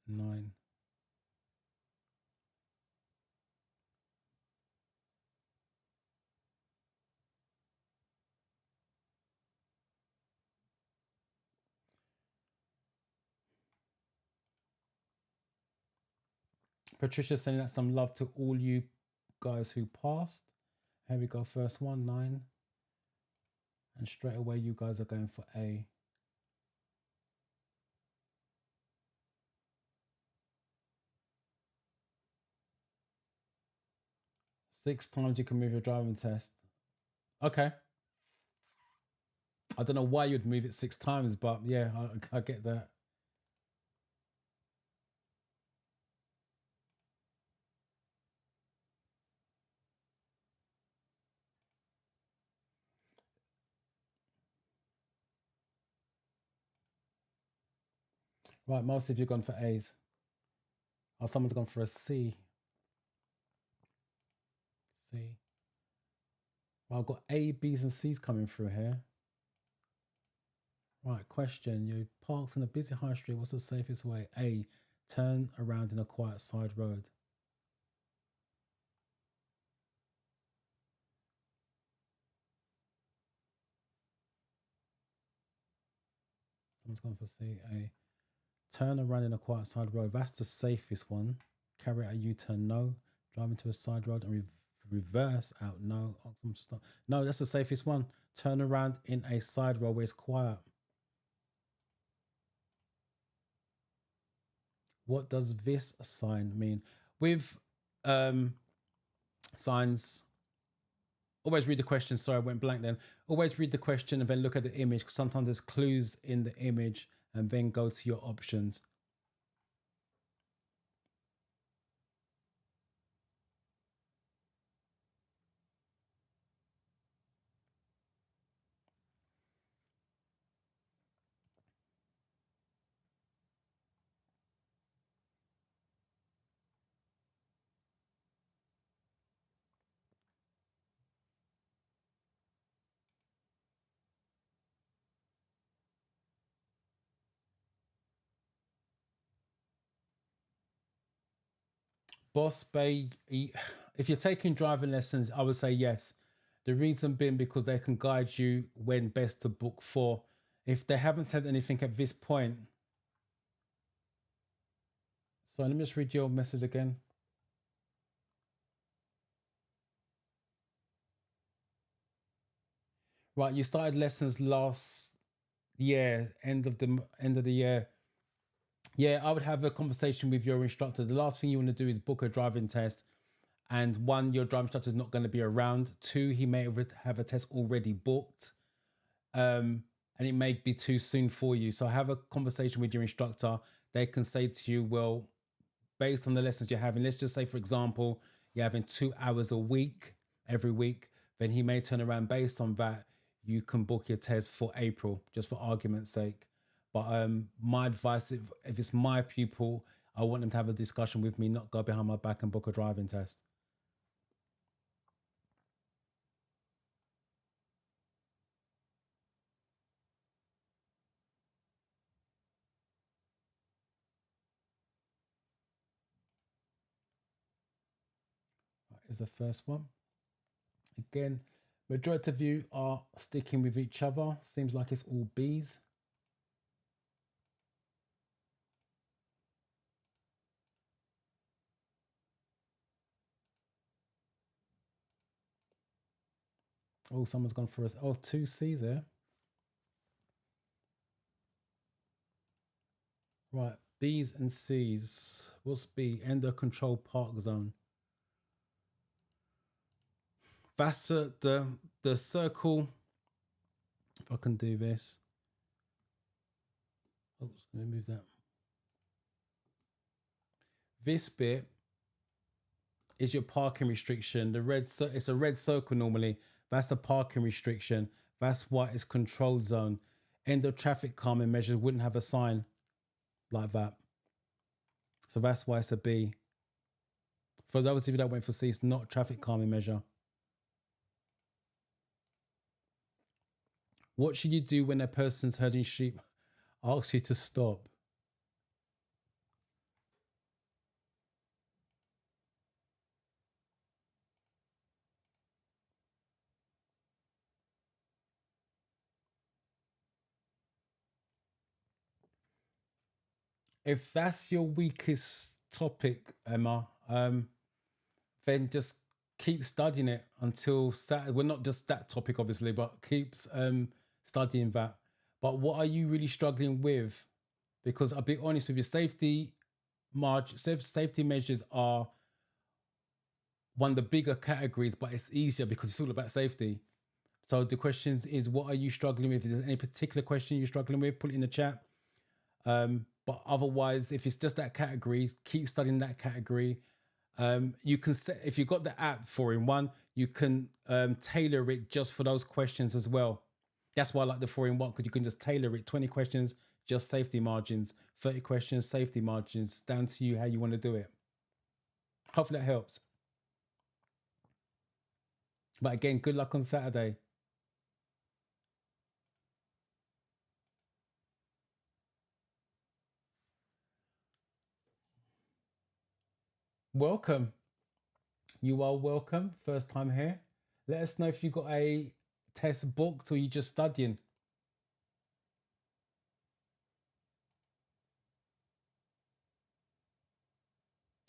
9. Patricia sending out some love to all you guys who passed. Here we go, first one, 9. And straight away you guys are going for A. 6 times you can move your driving test. Okay. I don't know why you'd move it 6 times, but yeah, I get that. Right, most of you gone for A's. Oh, someone's gone for a C. C. Well, I've got A, B's, and C's coming through here. Right, question. You parked on a busy high street. What's the safest way? A, turn around in a quiet side road. Someone's gone for C. A, turn around in a quiet side road. That's the safest one. Carry out a U-turn. No. Drive into a side road and reverse out. No. No, that's the safest one. Turn around in a side road where it's quiet. What does this sign mean? With signs, always read the question. Sorry, I went blank then. Always read the question and then look at the image, because sometimes there's clues in the image, and then go to your options. Boss Bay, if you're taking driving lessons, I would say yes. The reason being because they can guide you when best to book for. If they haven't said anything at this point. So let me just read your message again. Right, you started lessons last year, end of the year. Yeah, I would have a conversation with your instructor. The last thing you want to do is book a driving test. And 1, your driving instructor is not going to be around. 2, he may have a test already booked. And it may be too soon for you. So have a conversation with your instructor. They can say to you, well, based on the lessons you're having, let's just say, for example, you're having 2 hours a week, every week, then he may turn around based on that. You can book your test for April, just for argument's sake. But my advice, if it's my pupil, I want them to have a discussion with me, not go behind my back and book a driving test. Is the first one. Again, majority of you are sticking with each other. Seems like it's all B's. Oh, someone's gone for us. Oh, 2 C's there. Right, B's and C's. What's B? Ender control park zone. That's the circle. If I can do this. Oh, let me move that. This bit is your parking restriction. The red, it's a red circle normally. That's a parking restriction. That's why it's controlled zone. End of traffic calming measures wouldn't have a sign like that. So that's why it's a B. For those of you that went for C, it's not traffic calming measure. What should you do when a person's herding sheep asks you to stop? If that's your weakest topic, Emma, then just keep studying it until Saturday. Well, not just that topic, obviously, but keeps studying that. But what are you really struggling with? Because I'll be honest with you, safety measures are one of the bigger categories, but it's easier because it's all about safety. So the questions is, what are you struggling with? If there's any particular question you're struggling with, put it in the chat. But otherwise, if it's just that category, keep studying that category. You can set, if you've got the app 4-in-1, you can tailor it just for those questions as well. That's why I like the 4-in-1, because you can just tailor it. 20 questions, just safety margins. 30 questions, safety margins. Down to you how you want to do it. Hopefully that helps. But again, good luck on Saturday. Welcome. You are welcome. First time here. Let us know if you got a test booked or you just studying.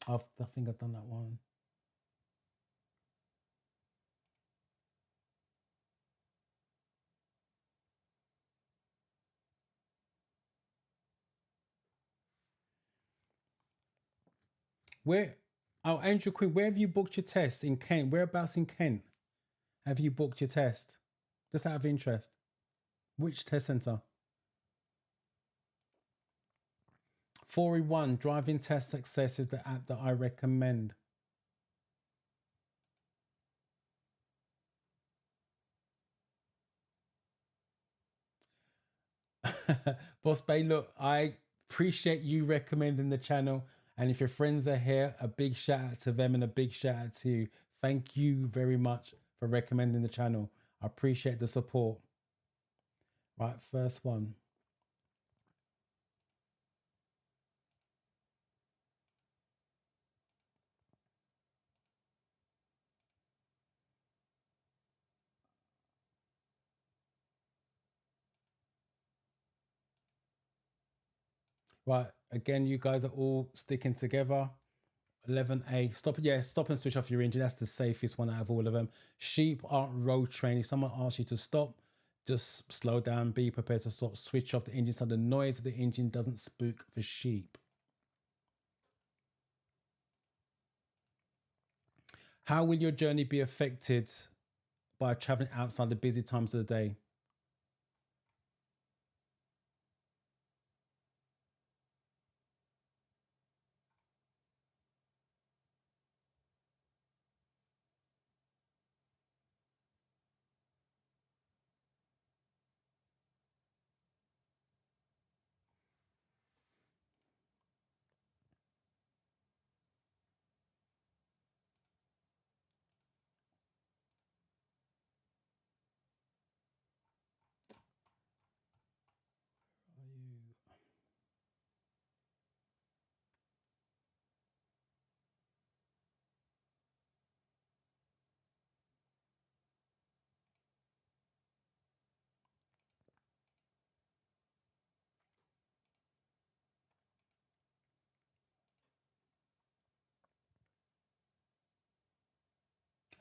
I think I've done that one. Where? Oh, Angel Queen, where have you booked your test? In Kent? Whereabouts in Kent have you booked your test? Just out of interest. Which test centre? 4-in-1 Driving Test Success is the app that I recommend. Boss Bay, look, I appreciate you recommending the channel. And if your friends are here, a big shout out to them and a big shout out to you. Thank you very much for recommending the channel. I appreciate the support. Right, first one. Right, again, you guys are all sticking together. 11A, stop and switch off your engine. That's the safest one out of all of them. Sheep aren't road trained. If someone asks you to stop, just slow down, be prepared to stop, switch off the engine so the noise of the engine doesn't spook the sheep. How will your journey be affected by traveling outside the busy times of the day?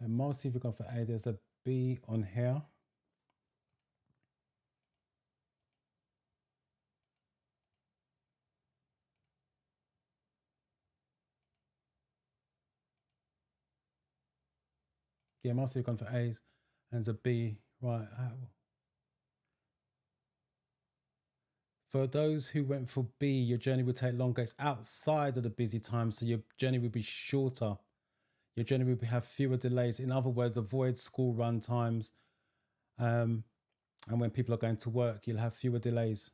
And mostly if you've gone for A, there's a B on here. Yeah, mostly you've gone for A's, and there's a B. Right. For those who went for B, your journey will take longer. It's outside of the busy time, so your journey will be shorter. Your journey will have fewer delays. In other words, avoid school run times. And when people are going to work, you'll have fewer delays.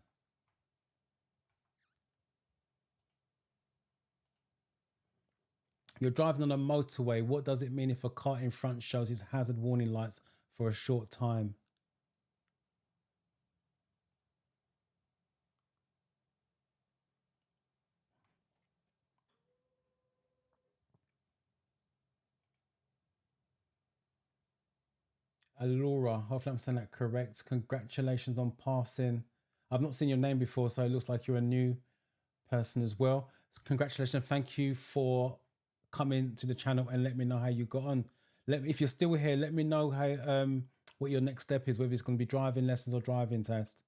You're driving on a motorway. What does it mean if a car in front shows its hazard warning lights for a short time? Alora, hopefully I'm saying that correct. Congratulations on passing. I've not seen your name before, so it looks like you're a new person as well. So congratulations. Thank you for coming to the channel and let me know how you got on. If you're still here, let me know how what your next step is, whether it's going to be driving lessons or driving test.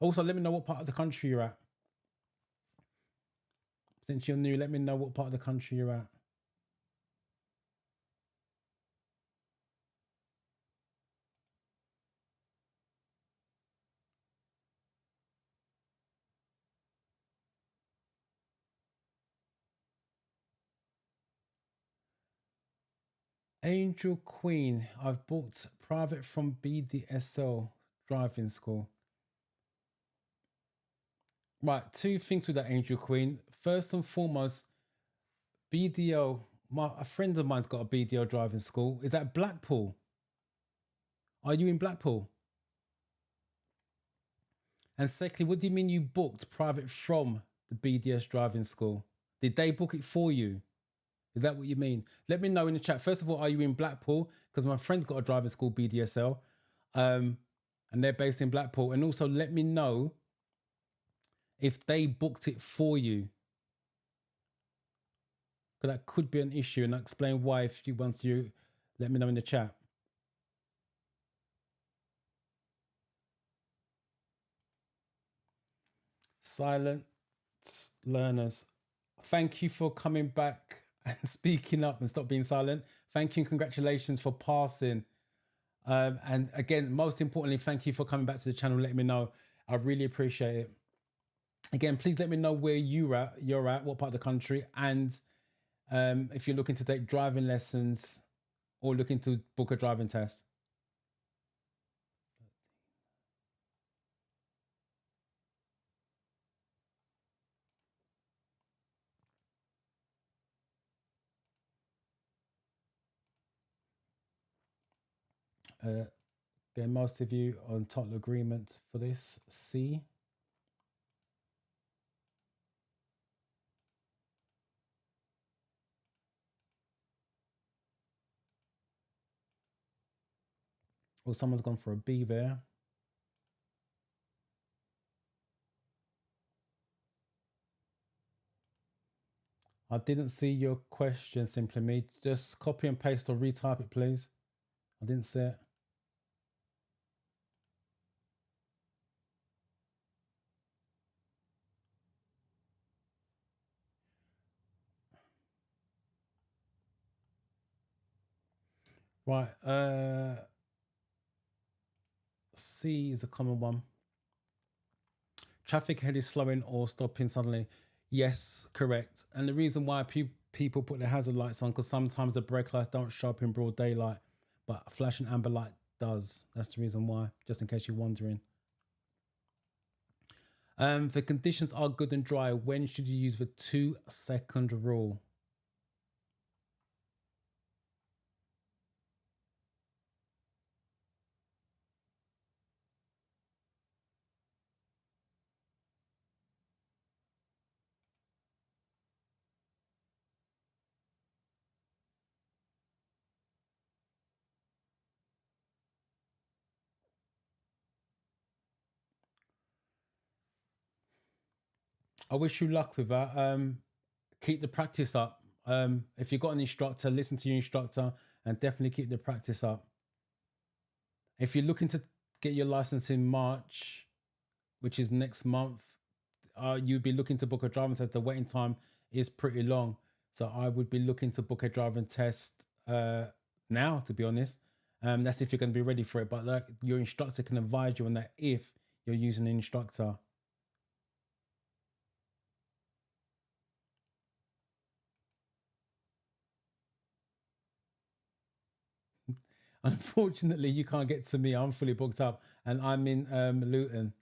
Also, let me know what part of the country you're at. Since you're new, let me know what part of the country you're at. Angel Queen. I've booked private from BDSL driving school. Right, two things with that, Angel Queen. First and foremost, BDO. A friend of mine's got a BDO driving school. Is that Blackpool? Are you in Blackpool? And secondly, what do you mean you booked private from the BDS driving school? Did they book it for you? Is that what you mean? Let me know in the chat. First of all, are you in Blackpool? Because my friend's got a driving school, BDSL, and they're based in Blackpool. And also let me know if they booked it for you. Because that could be an issue, and I'll explain why if you want to. Let me know in the chat. Silent learners, thank you for coming back and speaking up and stop being silent. Thank you and congratulations for passing. And again, most importantly, thank you for coming back to the channel, letting me know. I really appreciate it. Again, please let me know where you're at, what part of the country, and if you're looking to take driving lessons or looking to book a driving test. Again, most of you on total agreement for this. C. Oh, someone's gone for a B there. I didn't see your question, Simply Me. Just copy and paste or retype it, please. I didn't see it. Right. C is a common one. Traffic ahead is slowing or stopping suddenly. Yes, correct. And the reason why people put their hazard lights on, because sometimes the brake lights don't show up in broad daylight, but a flashing amber light does. That's the reason why, just in case you're wondering. The conditions are good and dry. When should you use the 2-second rule? I wish you luck with that. Keep the practice up. If you've got an instructor, listen to your instructor and definitely keep the practice up. If you're looking to get your license in March, which is next month, you'd be looking to book a driving test. The waiting time is pretty long. So I would be looking to book a driving test now, to be honest. That's if you're going to be ready for it. But like, your instructor can advise you on that if you're using an instructor. Unfortunately, you can't get to me. I'm fully booked up and I'm in Luton.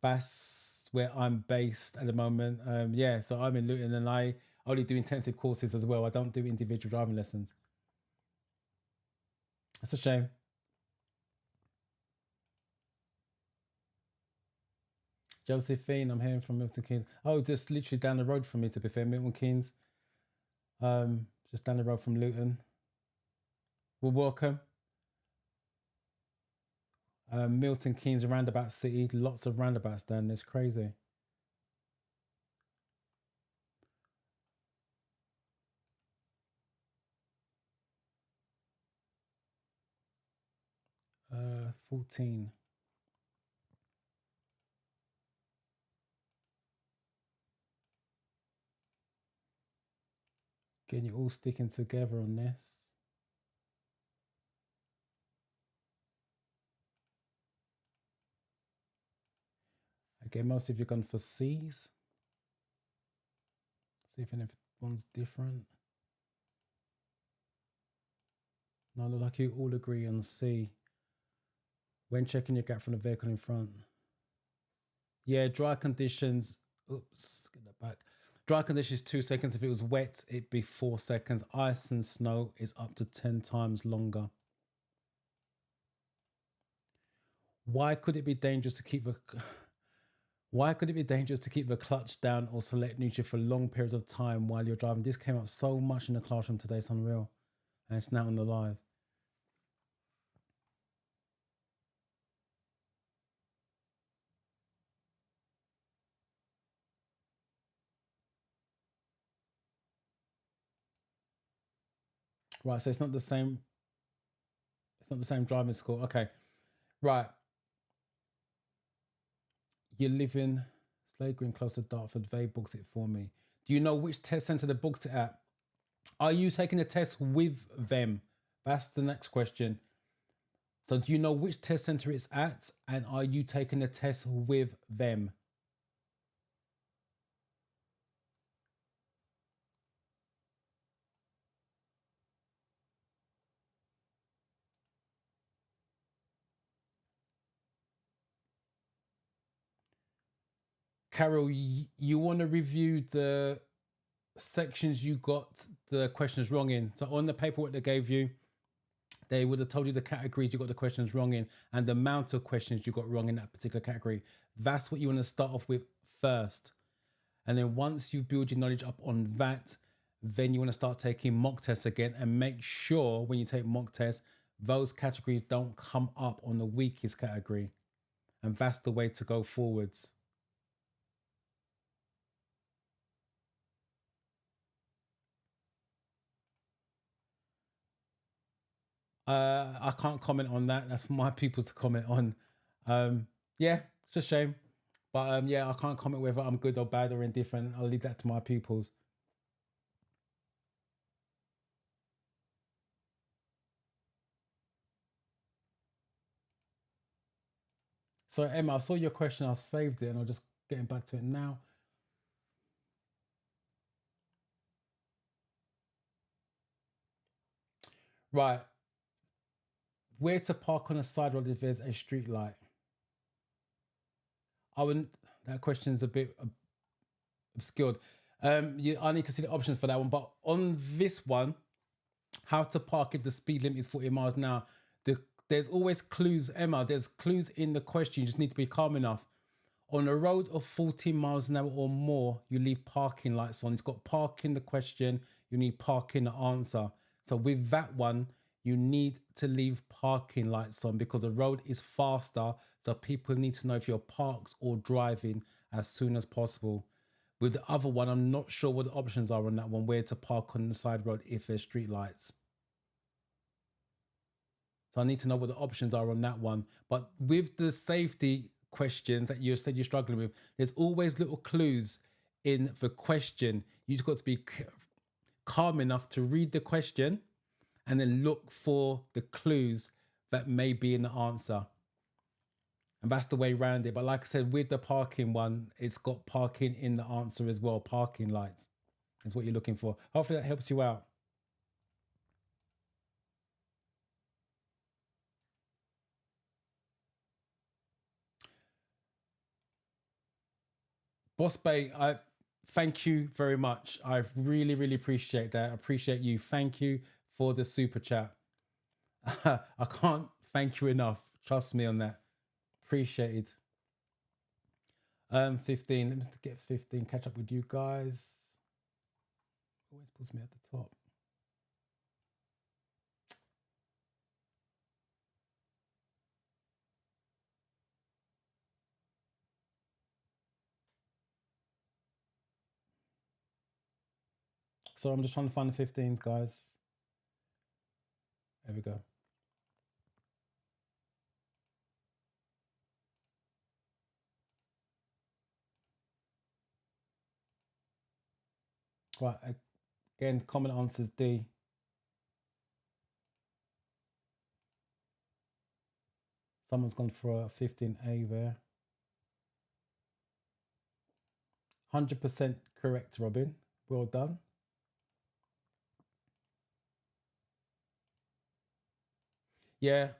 That's where I'm based at the moment. Yeah, so I'm in Luton and I only do intensive courses as well. I don't do individual driving lessons. That's a shame. Josephine, I'm hearing from Milton Keynes. Oh, just literally down the road from me, to be fair. Milton Keynes. Just down the road from Luton. Well, welcome. Milton Keynes, a roundabout city. Lots of roundabouts down there. It's crazy. Uh, 14. Again, you're all sticking together on this. Again, most of you gone for C's. See if anyone's different. No, look like you all agree on C. When checking your gap from the vehicle in front. Yeah, dry conditions. Oops, get that back. Dry conditions 2 seconds. If it was wet, it'd be 4 seconds. Ice and snow is up to 10 times longer. Why could it be dangerous to keep the clutch down or select neutral for long periods of time while you're driving? This came up so much in the classroom today, it's unreal. And it's now on the live. Right, so it's not the same driving school. Okay. Right. You live in Slade Green, close to Dartford. They booked it for me. Do you know which test centre they booked it at? Are you taking the test with them? That's the next question. So do you know which test centre it's at? And are you taking the test with them? Carol, you want to review the sections you got the questions wrong in. So on the paperwork they gave you, they would have told you the categories you got the questions wrong in and the amount of questions you got wrong in that particular category. That's what you want to start off with first. And then once you build your knowledge up on that, then you want to start taking mock tests again and make sure when you take mock tests, those categories don't come up on the weakest category. And that's the way to go forwards. I can't comment on that. That's for my people to comment on. Yeah, it's a shame. But yeah, I can't comment whether I'm good or bad or indifferent. I'll leave that to my pupils. So Emma, I saw your question. I saved it and I'm just getting back to it now. Right. Where to park on a side road if there's a street light? I wouldn't. That question's a bit obscured. I need to see the options for that one. But on this one, how to park if the speed limit is 40 miles an hour. There's always clues, Emma. There's clues in the question. You just need to be calm enough. On a road of 40 miles an hour or more, you leave parking lights on. It's got park in the question. You need park in the answer. So with that one, you need to leave parking lights on because the road is faster. So people need to know if you're parked or driving as soon as possible. With the other one, I'm not sure what the options are on that one, where to park on the side road if there's street lights. So I need to know what the options are on that one. But with the safety questions that you said you're struggling with, there's always little clues in the question. You've got to be calm enough to read the question and then look for the clues that may be in the answer. And that's the way around it. But like I said, with the parking one, it's got parking in the answer as well. Parking lights is what you're looking for. Hopefully that helps you out. Boss Bay, I thank you very much. I really, really appreciate that. I appreciate you. Thank you for the super chat. I can't thank you enough. Trust me on that. Appreciated. 15. Let me get 15. Catch up with you guys. Always puts me at the top. So I'm just trying to find the 15s, guys. There we go. Right. Again, common answers D. Someone's gone for a 15A there. 100% correct, Robin. Well done. Yeah.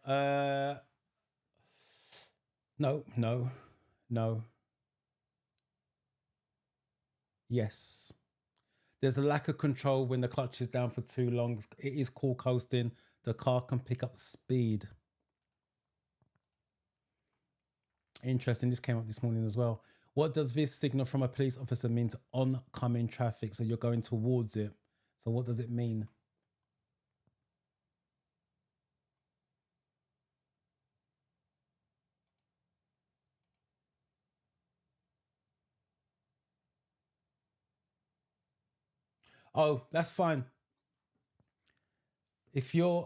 No. Yes. There's a lack of control when the clutch is down for too long. It is called coasting. The car can pick up speed. Interesting. This came up this morning as well. What does this signal from a police officer mean to oncoming traffic? So you're going towards it. So what does it mean? Oh, that's fine. If you're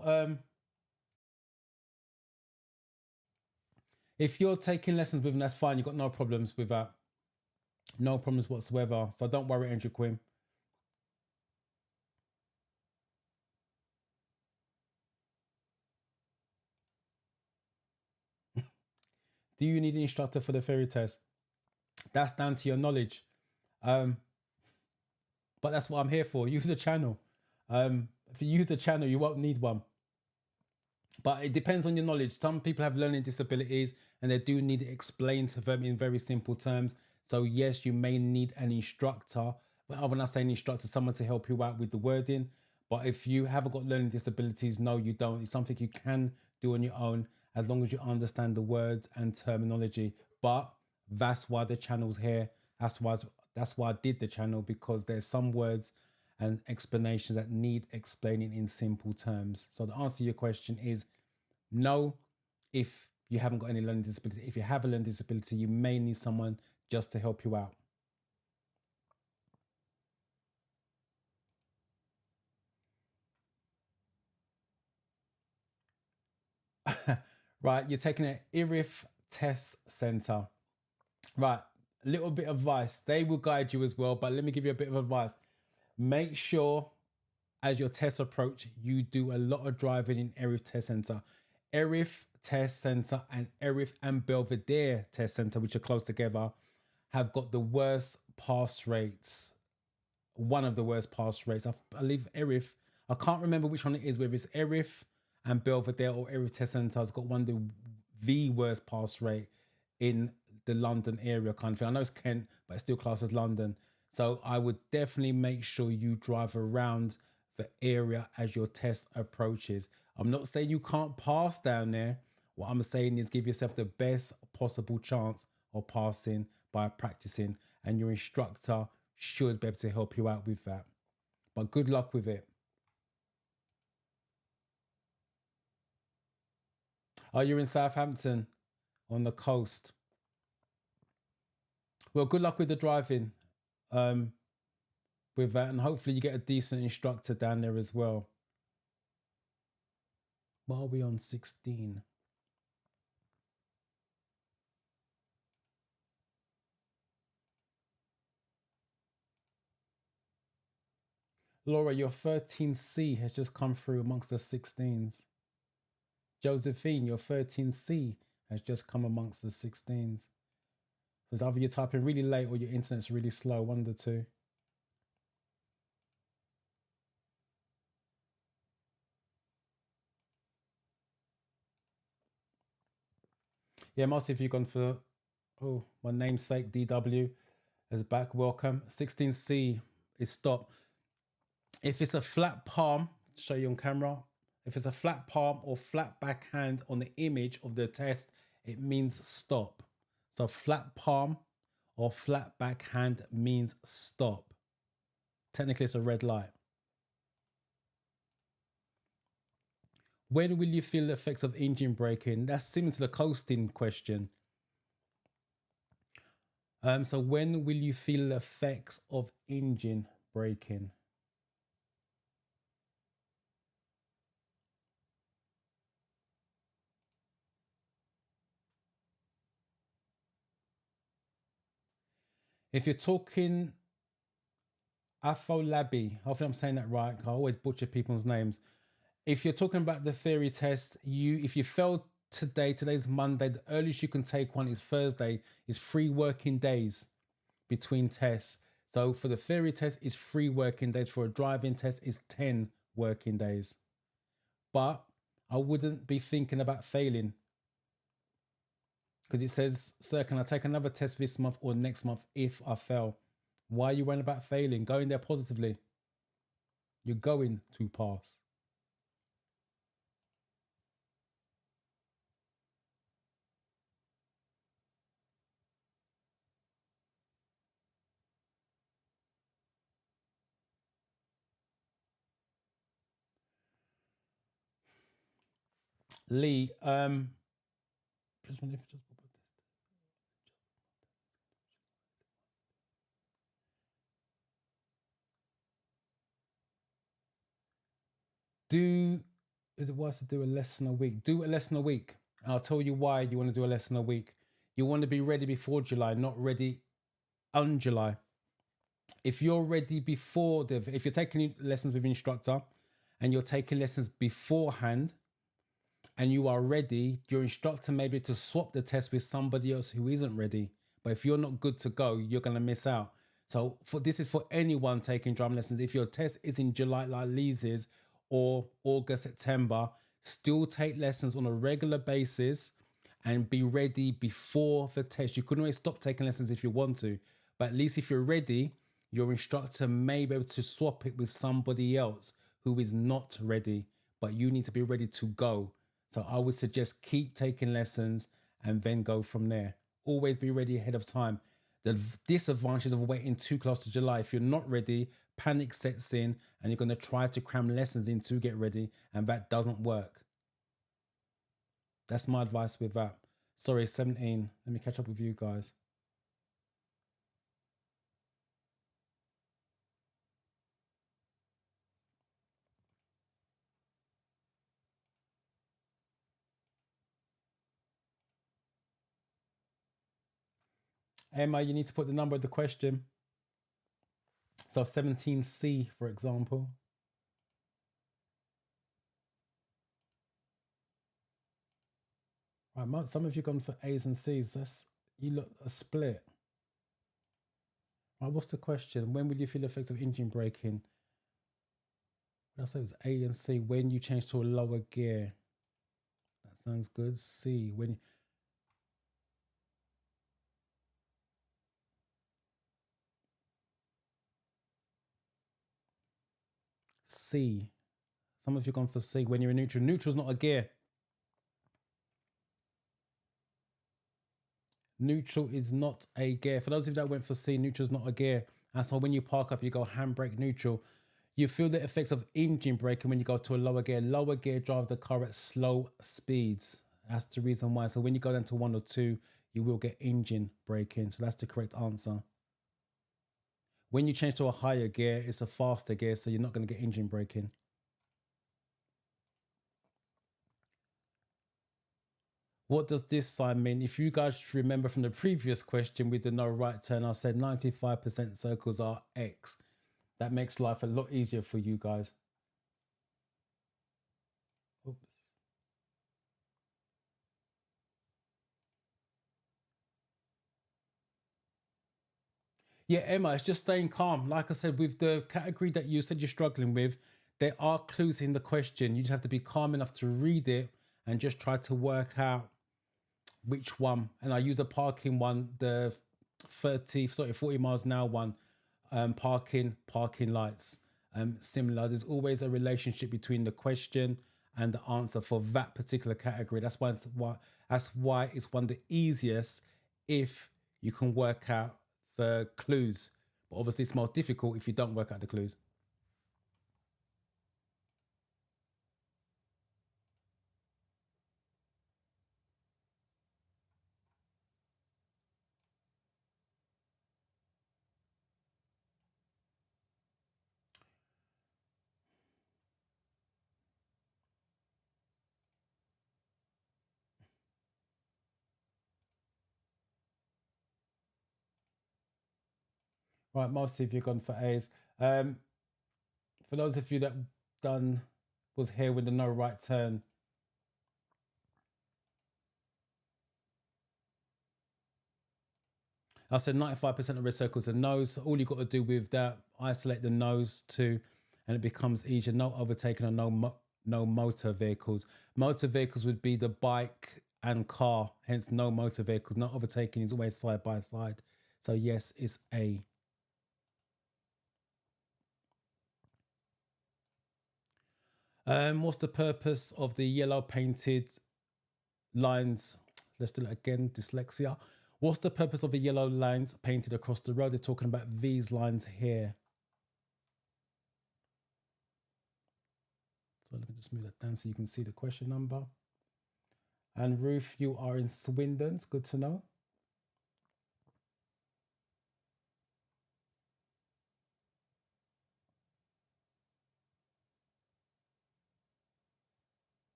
taking lessons with them, that's fine. You've got no problems with that. No problems whatsoever. So don't worry, Andrew Quinn. Do you need an instructor for the theory test? That's down to your knowledge. But that's what I'm here for. Use the channel. If you use the channel, you won't need one. But it depends on your knowledge. Some people have learning disabilities and they do need it explained to them in very simple terms. So yes, you may need an instructor. But when I say an instructor, someone to help you out with the wording. But if you haven't got learning disabilities, no, you don't. It's something you can do on your own as long as you understand the words and terminology. But that's why the channel's here. That's why I did the channel, because there's some words and explanations that need explaining in simple terms. So the answer to your question is no, if you haven't got any learning disability. If you have a learning disability, you may need someone just to help you out. Right, you're taking an IRIF test center. Right, a little bit of advice. They will guide you as well, but let me give you a bit of advice. Make sure as your tests approach, you do a lot of driving in IRIF test center. IRIF test center and IRIF and Belvedere test center, which are close together, have got the worst pass rates. One of the worst pass rates. I believe IRIF, I can't remember which one it is, whether it's IRIF and Belvedere or IRIF test center has got one of the worst pass rate in the London area kind of thing. I know it's Kent, but it's still classed as London. So I would definitely make sure you drive around the area as your test approaches. I'm not saying you can't pass down there. What I'm saying is give yourself the best possible chance of passing by practicing, and your instructor should be able to help you out with that. But good luck with it. Oh, you're in Southampton on the coast. Well, good luck with the driving with that, and hopefully you get a decent instructor down there as well. What are we on? 16. Laura, your 13C has just come through amongst the 16s. Josephine, your 13C has just come amongst the 16s. So it's either you're typing really late or your internet's really slow, one of the two. Yeah, most of you gone for, oh, my namesake DW is back. Welcome. 16C is stop. If it's a flat palm, show you on camera. If it's a flat palm or flat backhand on the image of the test, it means stop. So flat palm or flat backhand means stop. Technically, it's a red light. When will you feel the effects of engine braking? That's similar to the coasting question. So when will you feel the effects of engine braking? If you're talking Afolabi, hopefully I'm saying that right, I always butcher people's names. If you're talking about the theory test, if you failed today's Monday, the earliest you can take one is Thursday, is 3 working days between tests. So for the theory test, it's 3 working days. For a driving test, it's 10 working days. But I wouldn't be thinking about failing. Because it says, sir, can I take another test this month or next month if I fail? Why are you worrying about failing? Go in there positively. You're going to pass. Lee, just wonder if just is it wise to do a lesson a week? Do a lesson a week. I'll tell you why you want to do a lesson a week. You want to be ready before July, not ready on July. If you're ready before if you're taking lessons with instructor and you're taking lessons beforehand and you are ready, your instructor may be to swap the test with somebody else who isn't ready. But if you're not good to go, you're going to miss out. So this is for anyone taking drum lessons. If your test is in July like Lee's or August, September, still take lessons on a regular basis and be ready before the test. You can always stop taking lessons if you want to, but at least if you're ready, your instructor may be able to swap it with somebody else who is not ready, but you need to be ready to go. So I would suggest keep taking lessons and then go from there. Always be ready ahead of time. The disadvantage of waiting too close to July, if you're not ready, panic sets in and you're going to try to cram lessons in to get ready, and that doesn't work. That's my advice with that. Sorry, 17. Let me catch up with you guys. Emma, you need to put the number of the question. So 17C, for example. Right, some of you gone for A's and C's. You look a split. Right, what's the question? When will you feel the effects of engine braking? I say it was A and C. When you change to a lower gear. That sounds good. C. When C. Some of you gone for C. When you're in neutral. Neutral's not a gear. Neutral is not a gear. For those of you that went for C, neutral's not a gear. And so when you park up, you go handbrake neutral. You feel the effects of engine braking when you go to a lower gear. Lower gear drives the car at slow speeds. That's the reason why. So when you go down to 1 or 2, you will get engine braking. So that's the correct answer. When you change to a higher gear, it's a faster gear, so you're not going to get engine braking. What does this sign mean? If you guys remember from the previous question with the no right turn, I said 95% circles are X. That makes life a lot easier for you guys. Oops. Yeah, Emma, it's just staying calm. Like I said, with the category that you said you're struggling with, there are clues in the question. You just have to be calm enough to read it and just try to work out which one. And I use the parking one, the 40 miles an hour one, parking lights. Similar. There's always a relationship between the question and the answer for that particular category. That's why it's one of the easiest if you can work out the clues. But obviously it's most difficult if you don't work out the clues. Right, most of you gone for A's. For those of you that was here with the no right turn, I said 95% of red circles are no's. So all you got to do with that, isolate the no's too, and it becomes easier. No overtaking or no motor vehicles. Motor vehicles would be the bike and car, hence no motor vehicles. No overtaking, is always side by side. So yes, it's A. What's the purpose of the yellow painted lines? Let's do it again, dyslexia. What's the purpose of the yellow lines painted across the road? They're talking about these lines here. So let me just move that down so you can see the question number. And Ruth, you are in Swindon. It's good to know.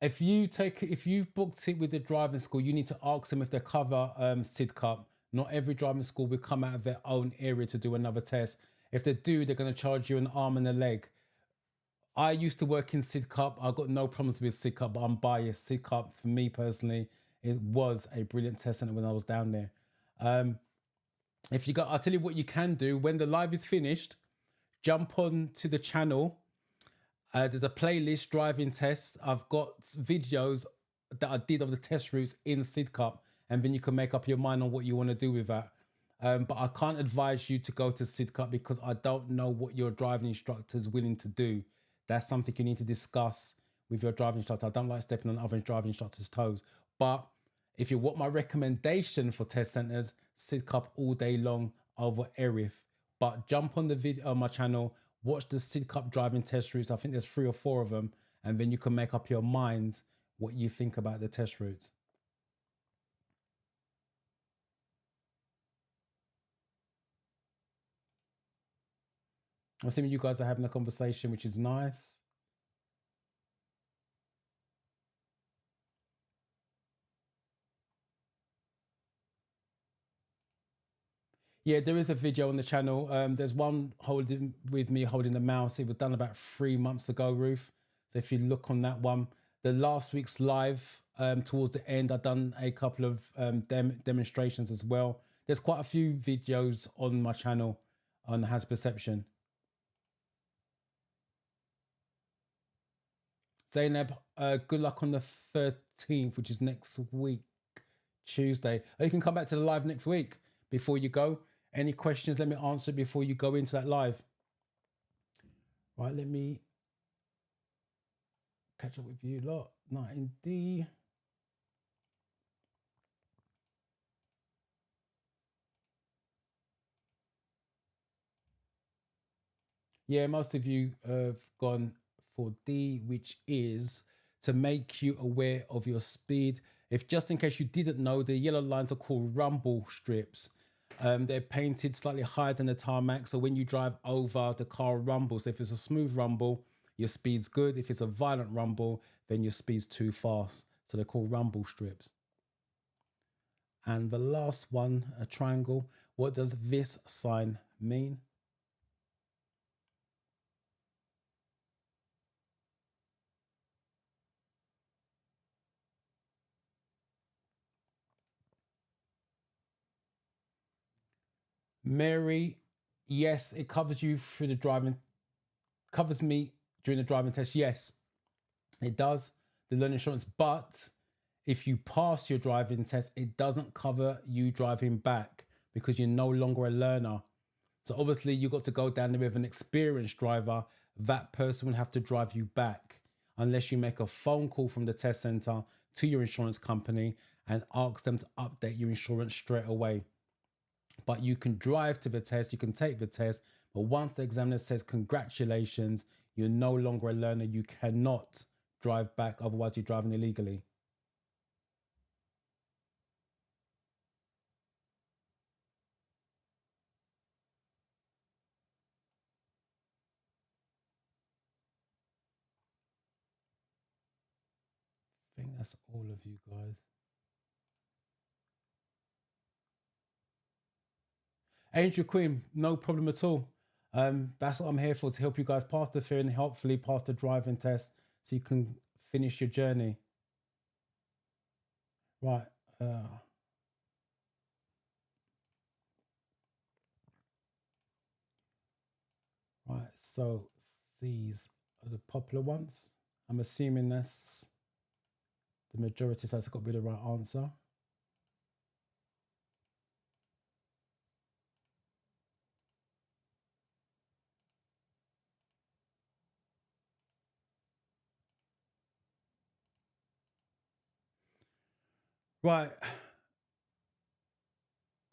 If you've booked it with the driving school, you need to ask them if they cover SID Cup. Not every driving school will come out of their own area to do another test. If they do, they're going to charge you an arm and a leg. I used to work in SID Cup. I've got no problems with SID Cup, but I'm biased. SID Cup, for me personally, it was a brilliant test center when I was down there. I'll tell you what you can do. When the live is finished, jump on to the channel. There's a playlist, driving tests. I've got videos that I did of the test routes in SID Cup, and then you can make up your mind on what you want to do with that. But I can't advise you to go to SID Cup because I don't know what your driving instructor is willing to do. That's something you need to discuss with your driving instructor. I don't like stepping on other driving instructors' toes. But if you want my recommendation for test centers, SID Cup all day long over Erith. But jump on the video on my channel, watch the SID Cup driving test routes. I think there's 3 or 4 of them. And then you can make up your mind what you think about the test routes. I'm assuming you guys are having a conversation, which is nice. Yeah, there is a video on the channel. There's one holding the mouse. It was done about 3 months ago, Ruth. So if you look on that one, the last week's live, towards the end, I've done a couple of demonstrations as well. There's quite a few videos on my channel on Has Perception. Zainab, good luck on the 13th, which is next week, Tuesday. Oh, you can come back to the live next week before you go. Any questions, let me answer before you go into that live. Right, let me catch up with you lot. 19D. Yeah, most of you have gone for D, which is to make you aware of your speed. If just in case you didn't know, the yellow lines are called rumble strips. They're painted slightly higher than the tarmac, so when you drive over, the car rumbles. If it's a smooth rumble, your speed's good. If it's a violent rumble, then your speed's too fast. So they're called rumble strips. And the last one, a triangle. What does this sign mean? Mary, yes, it covers you through the driving, covers me during the driving test. Yes, it does, the learning insurance. But if you pass your driving test, it doesn't cover you driving back because you're no longer a learner. So obviously you got to go down there with an experienced driver. That person will have to drive you back unless you make a phone call from the test center to your insurance company and ask them to update your insurance straight away. But you can drive to the test, you can take the test, but once the examiner says congratulations, you're no longer a learner, you cannot drive back, otherwise you're driving illegally. I think that's all of you guys. Angel Queen, no problem at all. That's what I'm here for, to help you guys pass the theory and hopefully pass the driving test so you can finish your journey. Right. So C's are the popular ones. I'm assuming that's the majority, so that's got to be the right answer. Right.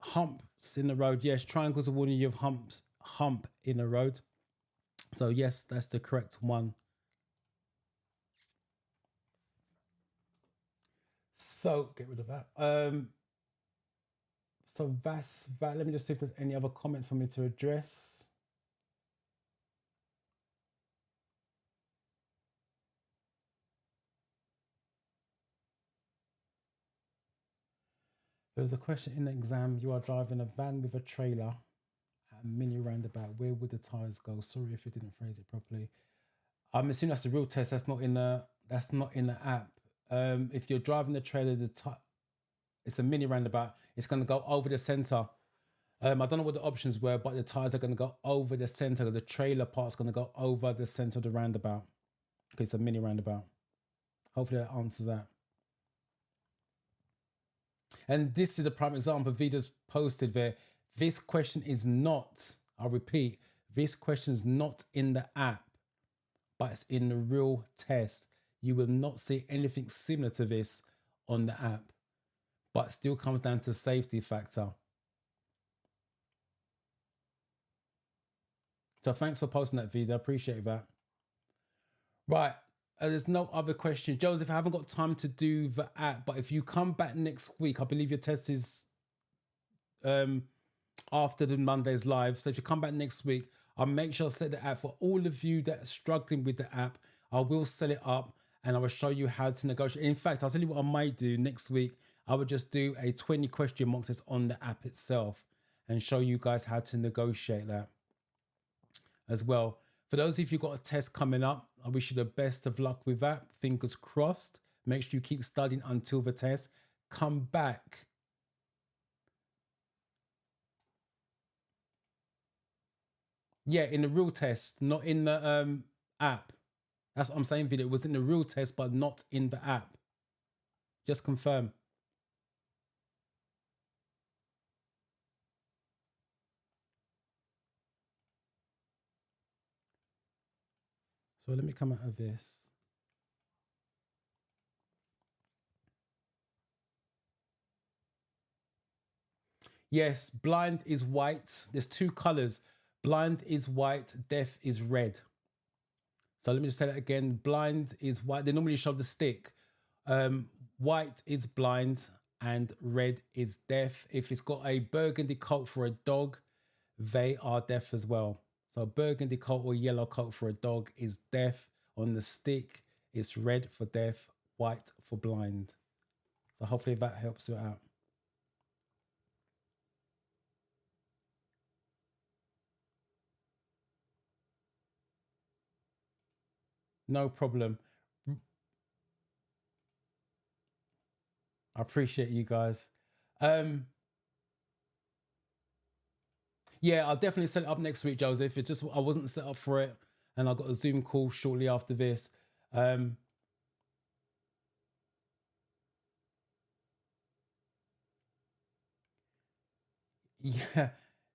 Humps in the road. Yes, triangles are warning you of hump in the road. So yes, that's the correct one. So get rid of that. So that's that. Let me just see if there's any other comments for me to address. There's a question in the exam. You are driving a van with a trailer at a mini roundabout. Where would the tires go? Sorry if you didn't phrase it properly. I'm assuming that's the real test. That's not in the app. If you're driving the trailer, it's a mini roundabout. It's going to go over the center. I don't know what the options were, but the tires are going to go over the center. The trailer part's going to go over the center of the roundabout. Okay, it's a mini roundabout. Hopefully that answers that. And this is a prime example. Vida's posted there. This question is not, I'll repeat, this question is not in the app, but it's in the real test. You will not see anything similar to this on the app, but it still comes down to safety factor. So thanks for posting that, Vida. I appreciate that. Right. There's no other question. Joseph, I haven't got time to do the app, but if you come back next week, I believe your test is after the Monday's live. So if you come back next week, I'll make sure I set the app for all of you that are struggling with the app. I will set it up and I will show you how to negotiate. In fact, I'll tell you what I might do next week. I would just do a 20 question mock test on the app itself and show you guys how to negotiate that as well. For those of you who've got a test coming up, I wish you the best of luck with that. Fingers crossed. Make sure you keep studying until the test. Come back. Yeah, in the real test, not in the app. That's what I'm saying, Video. It was in the real test, but not in the app. Just confirm. So let me come out of this. Yes, blind is white. There's two colors. Blind is white, deaf is red. So let me just say that again. Blind is white. They normally show the stick. White is blind and red is deaf. If it's got a burgundy coat for a dog, they are deaf as well. So burgundy coat or yellow coat for a dog is deaf. On the stick, it's red for deaf, white for blind. So hopefully that helps you out. No problem. I appreciate you guys. Yeah, I'll definitely set it up next week, Joseph. It's just I wasn't set up for it, and I got a Zoom call shortly after this. Yeah,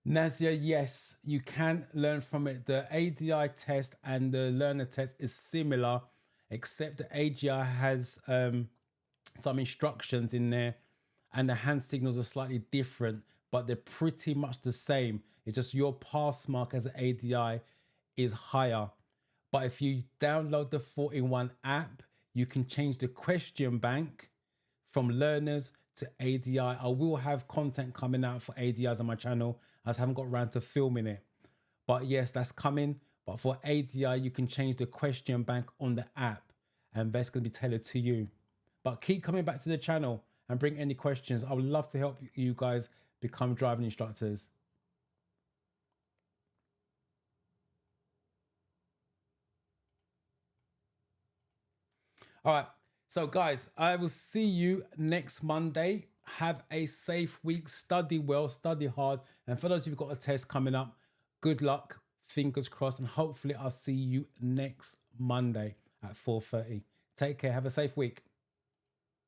Nazia, yes, you can learn from it. The ADI test and the learner test is similar, except the AGI has some instructions in there, and the hand signals are slightly different, but they're pretty much the same. It's just your pass mark as an ADI is higher. But if you download the 4-in-1 app, you can change the question bank from learners to ADI. I will have content coming out for ADIs on my channel. I just haven't got around to filming it. But yes, that's coming. But for ADI, you can change the question bank on the app, and that's going to be tailored to you. But keep coming back to the channel and bring any questions. I would love to help you guys become driving instructors. All right. So guys, I will see you next Monday. Have a safe week. Study well, study hard. And for those of you who've got a test coming up, good luck. fingers crossed, and hopefully I'll see you next Monday at 4:30. Take care. Have a safe week.